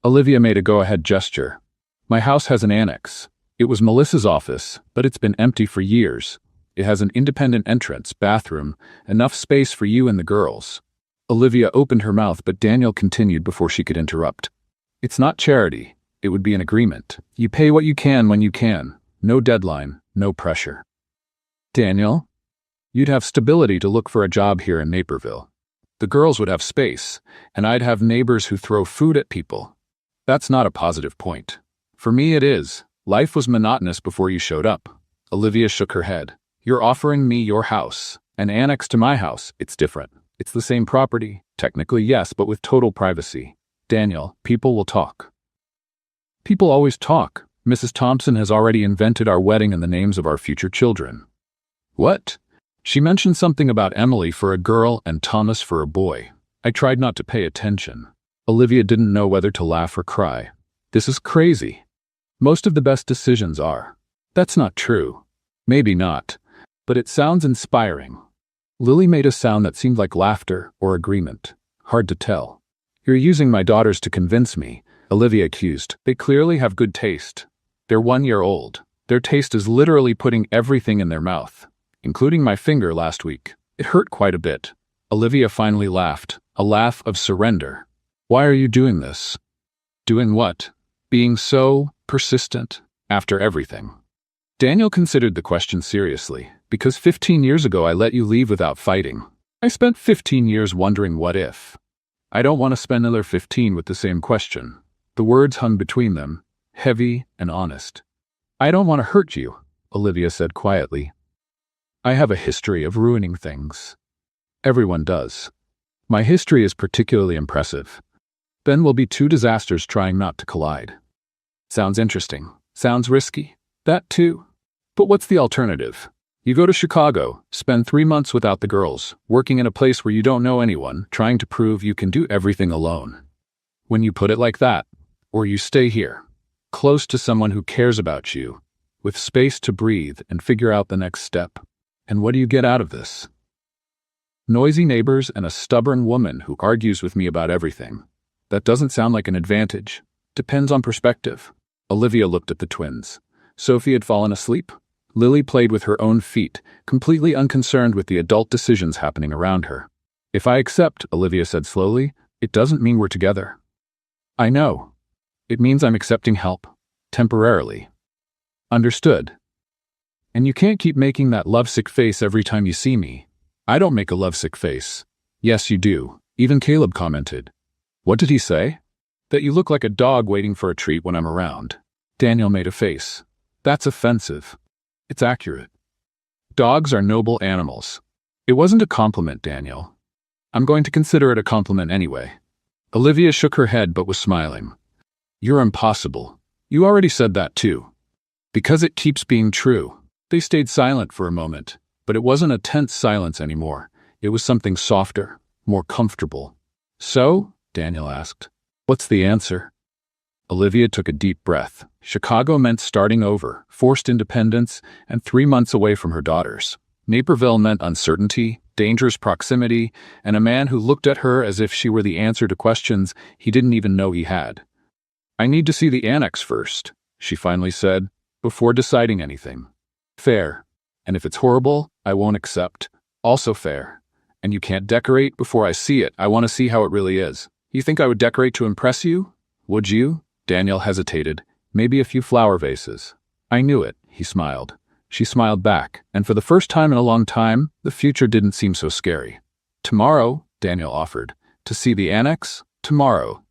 Olivia made a go-ahead gesture. My house has an annex. It was Melissa's office, but it's been empty for years. It has an independent entrance, bathroom, enough space for you and the girls. Olivia opened her mouth, but Daniel continued before she could interrupt. It's not charity. It would be an agreement. You pay what you can when you can. No deadline, no pressure. Daniel, you'd have stability to look for a job here in Naperville. The girls would have space, and I'd have neighbors who throw food at people. That's not a positive point. For me it is. Life was monotonous before you showed up. Olivia shook her head. You're offering me your house. An annex to my house. It's different. It's the same property. Technically, yes, but with total privacy. Daniel, people will talk. People always talk. Mrs. Thompson has already invented our wedding and the names of our future children. What? She mentioned something about Emily for a girl and Thomas for a boy. I tried not to pay attention. Olivia didn't know whether to laugh or cry. This is crazy. Most of the best decisions are. That's not true. Maybe not. But it sounds inspiring. Lily made a sound that seemed like laughter or agreement. Hard to tell. You're using my daughters to convince me, Olivia accused. They clearly have good taste. They're 1 year old. Their taste is literally putting everything in their mouth, including my finger last week. It hurt quite a bit. Olivia finally laughed, a laugh of surrender. Why are you doing this? Doing what? Being so persistent after everything. Daniel considered the question seriously. Because 15 years ago I let you leave without fighting. I spent 15 years wondering what if. I don't want to spend another 15 with the same question. The words hung between them, heavy and honest. I don't want to hurt you, Olivia said quietly. I have a history of ruining things. Everyone does. My history is particularly impressive. Then will be 2 disasters trying not to collide. Sounds interesting. Sounds risky. That too. But what's the alternative? You go to Chicago, spend 3 months without the girls, working in a place where you don't know anyone, trying to prove you can do everything alone. When you put it like that, or you stay here, close to someone who cares about you, with space to breathe and figure out the next step. And what do you get out of this? Noisy neighbors and a stubborn woman who argues with me about everything. That doesn't sound like an advantage. Depends on perspective. Olivia looked at the twins. Sophie had fallen asleep. Lily played with her own feet, completely unconcerned with the adult decisions happening around her. If I accept, Olivia said slowly, it doesn't mean we're together. I know. It means I'm accepting help. Temporarily. Understood. And you can't keep making that lovesick face every time you see me. I don't make a lovesick face. Yes, you do. Even Caleb commented. What did he say? That you look like a dog waiting for a treat when I'm around. Daniel made a face. That's offensive. It's accurate. Dogs are noble animals. It wasn't a compliment, Daniel. I'm going to consider it a compliment anyway. Olivia shook her head but was smiling. You're impossible. You already said that too. Because it keeps being true. They stayed silent for a moment, but it wasn't a tense silence anymore. It was something softer, more comfortable. So? Daniel asked. What's the answer? Olivia took a deep breath. Chicago meant starting over, forced independence, and 3 months away from her daughters. Naperville meant uncertainty, dangerous proximity, and a man who looked at her as if she were the answer to questions he didn't even know he had. I need to see the annex first, she finally said, before deciding anything. Fair. And if it's horrible, I won't accept. Also fair. And you can't decorate before I see it. I want to see how it really is. You think I would decorate to impress you? Would you? Daniel hesitated. Maybe a few flower vases. I knew it, he smiled. She smiled back, and for the first time in a long time, the future didn't seem so scary. Tomorrow, Daniel offered. To see the annex? Tomorrow.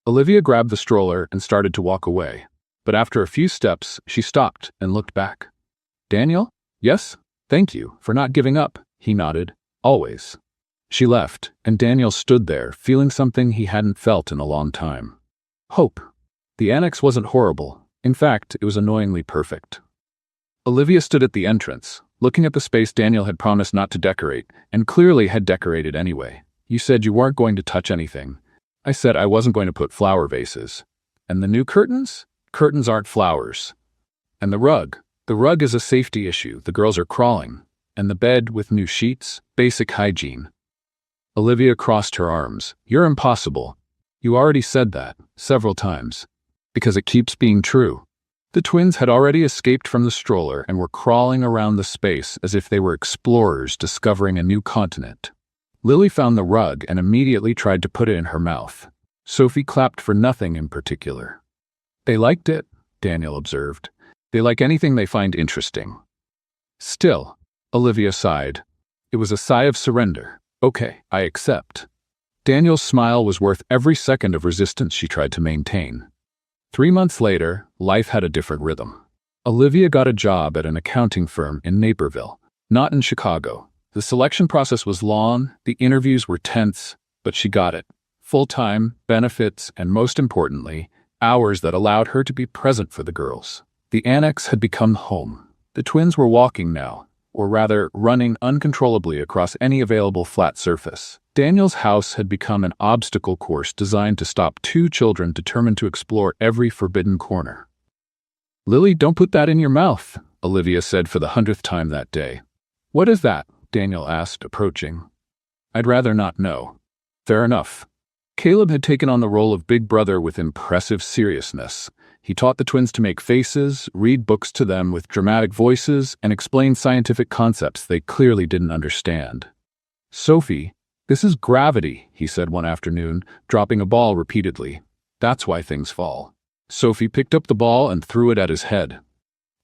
Olivia grabbed the stroller and started to walk away. But after a few steps, she stopped and looked back. Daniel? Yes? Thank you for not giving up, he nodded. Always. She left, and Daniel stood there, feeling something he hadn't felt in a long time. Hope. The annex wasn't horrible. In fact, it was annoyingly perfect. Olivia stood at the entrance, looking at the space Daniel had promised not to decorate, and clearly had decorated anyway. You said you weren't going to touch anything. I said I wasn't going to put flower vases. And the new curtains? Curtains aren't flowers. And the rug? The rug is a safety issue. The girls are crawling. And the bed with new sheets? Basic hygiene. Olivia crossed her arms. You're impossible. You already said that, several times. Because it keeps being true. The twins had already escaped from the stroller and were crawling around the space as if they were explorers discovering a new continent. Lily found the rug and immediately tried to put it in her mouth. Sophie clapped for nothing in particular. They liked it, Daniel observed. They like anything they find interesting. Still, Olivia sighed. It was a sigh of surrender. Okay, I accept. Daniel's smile was worth every second of resistance she tried to maintain. 3 months later, life had a different rhythm. Olivia got a job at an accounting firm in Naperville, not in Chicago. The selection process was long, the interviews were tense, but she got it. Full-time, benefits, and most importantly, hours that allowed her to be present for the girls. The annex had become home. The twins were walking now, or rather, running uncontrollably across any available flat surface. Daniel's house had become an obstacle course designed to stop 2 children determined to explore every forbidden corner. Lily, don't put that in your mouth, Olivia said for the 100th time that day. What is that? Daniel asked, approaching. I'd rather not know. Fair enough. Caleb had taken on the role of big brother with impressive seriousness. He taught the twins to make faces, read books to them with dramatic voices, and explain scientific concepts they clearly didn't understand. Sophie, this is gravity, he said one afternoon, dropping a ball repeatedly. That's why things fall. Sophie picked up the ball and threw it at his head.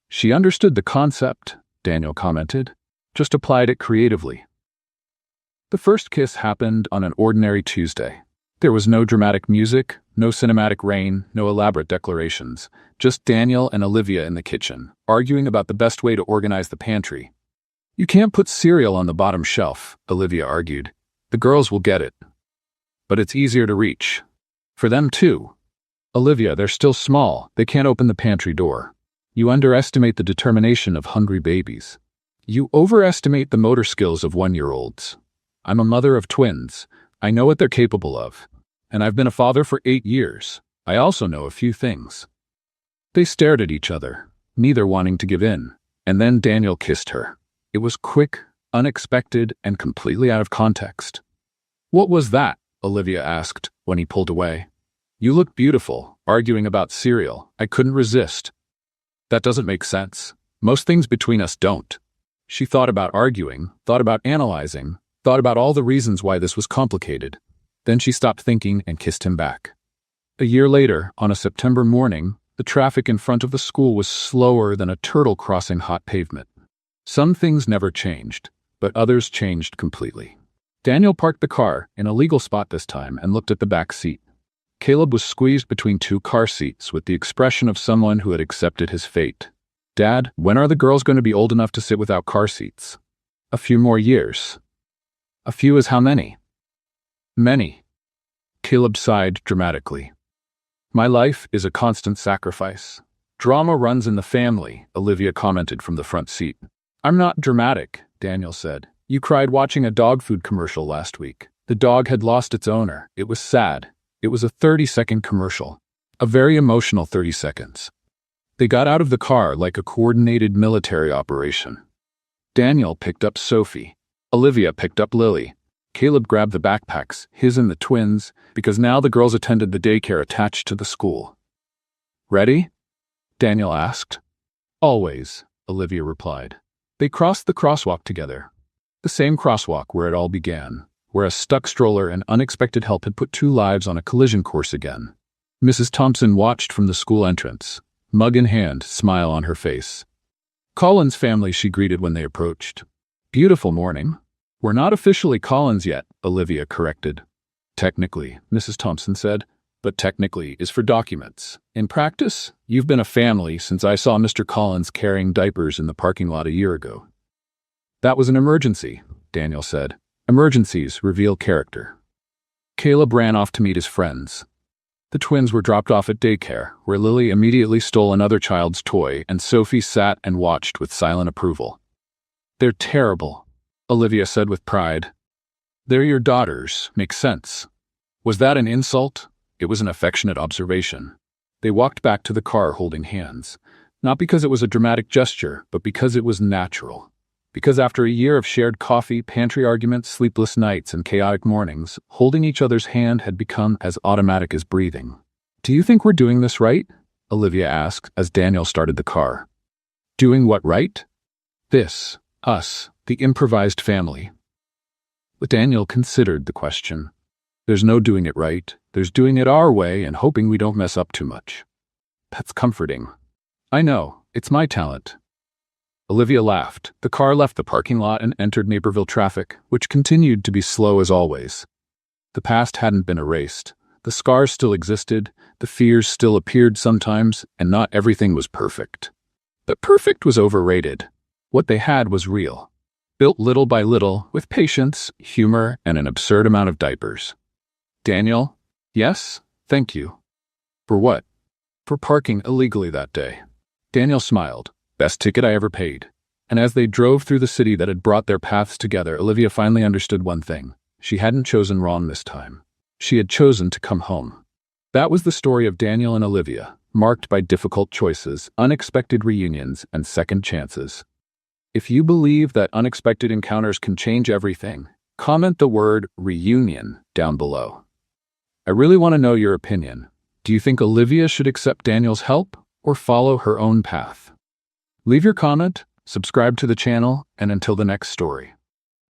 She understood the concept, Daniel commented, just applied it creatively. The first kiss happened on an ordinary Tuesday. There was no dramatic music, no cinematic rain, no elaborate declarations, just Daniel and Olivia in the kitchen, arguing about the best way to organize the pantry. You can't put cereal on the bottom shelf, Olivia argued. The girls will get it. But it's easier to reach. For them too. Olivia, they're still small. They can't open the pantry door. You underestimate the determination of hungry babies. You overestimate the motor skills of 1-year-olds. I'm a mother of twins. I know what they're capable of. And I've been a father for 8 years. I also know a few things. They stared at each other, neither wanting to give in. And then Daniel kissed her. It was quick, unexpected, and completely out of context. What was that? Olivia asked when he pulled away. You look beautiful, arguing about cereal. I couldn't resist. That doesn't make sense. Most things between us don't. She thought about arguing, thought about analyzing, thought about all the reasons why this was complicated. Then she stopped thinking and kissed him back. A year later, on a September morning, the traffic in front of the school was slower than a turtle crossing hot pavement. Some things never changed, but others changed completely. Daniel parked the car, in a legal spot this time, and looked at the back seat. Caleb was squeezed between 2 car seats with the expression of someone who had accepted his fate. Dad, when are the girls going to be old enough to sit without car seats? A few more years. A few is how many? Many. Caleb sighed dramatically. My life is a constant sacrifice. Drama runs in the family, Olivia commented from the front seat. I'm not dramatic, Daniel said. You cried watching a dog food commercial last week. The dog had lost its owner. It was sad. It was a 30-second commercial. A very emotional 30 seconds. They got out of the car like a coordinated military operation. Daniel picked up Sophie. Olivia picked up Lily. Caleb grabbed the backpacks, his and the twins, because now the girls attended the daycare attached to the school. Ready? Daniel asked. Always, Olivia replied. They crossed the crosswalk together. The same crosswalk where it all began, where a stuck stroller and unexpected help had put 2 lives on a collision course again. Mrs. Thompson watched from the school entrance, mug in hand, smile on her face. Collins family, she greeted when they approached. Beautiful morning. We're not officially Collins yet, Olivia corrected. Technically, Mrs. Thompson said, but technically is for documents. In practice, you've been a family since I saw Mr. Collins carrying diapers in the parking lot a year ago. That was an emergency, Daniel said. Emergencies reveal character. Caleb ran off to meet his friends. The twins were dropped off at daycare, where Lily immediately stole another child's toy and Sophie sat and watched with silent approval. They're terrible, Olivia said with pride. They're your daughters, makes sense. Was that an insult? It was an affectionate observation. They walked back to the car holding hands, not because it was a dramatic gesture, but because it was natural. Because after a year of shared coffee, pantry arguments, sleepless nights, and chaotic mornings, holding each other's hand had become as automatic as breathing. Do you think we're doing this right? Olivia asked as Daniel started the car. Doing what right? This, us, the improvised family. But Daniel considered the question. There's no doing it right. There's doing it our way and hoping we don't mess up too much. That's comforting. I know, it's my talent. Olivia laughed. The car left the parking lot and entered Naperville traffic, which continued to be slow as always. The past hadn't been erased. The scars still existed, the fears still appeared sometimes, and not everything was perfect. But perfect was overrated. What they had was real. Built little by little, with patience, humor, and an absurd amount of diapers. Daniel? Yes? Thank you. For what? For parking illegally that day. Daniel smiled. Best ticket I ever paid. And as they drove through the city that had brought their paths together, Olivia finally understood one thing. She hadn't chosen wrong this time. She had chosen to come home. That was the story of Daniel and Olivia, marked by difficult choices, unexpected reunions, and second chances. If you believe that unexpected encounters can change everything, comment the word reunion down below. I really want to know your opinion. Do you think Olivia should accept Daniel's help or follow her own path? Leave your comment, subscribe to the channel, and until the next story.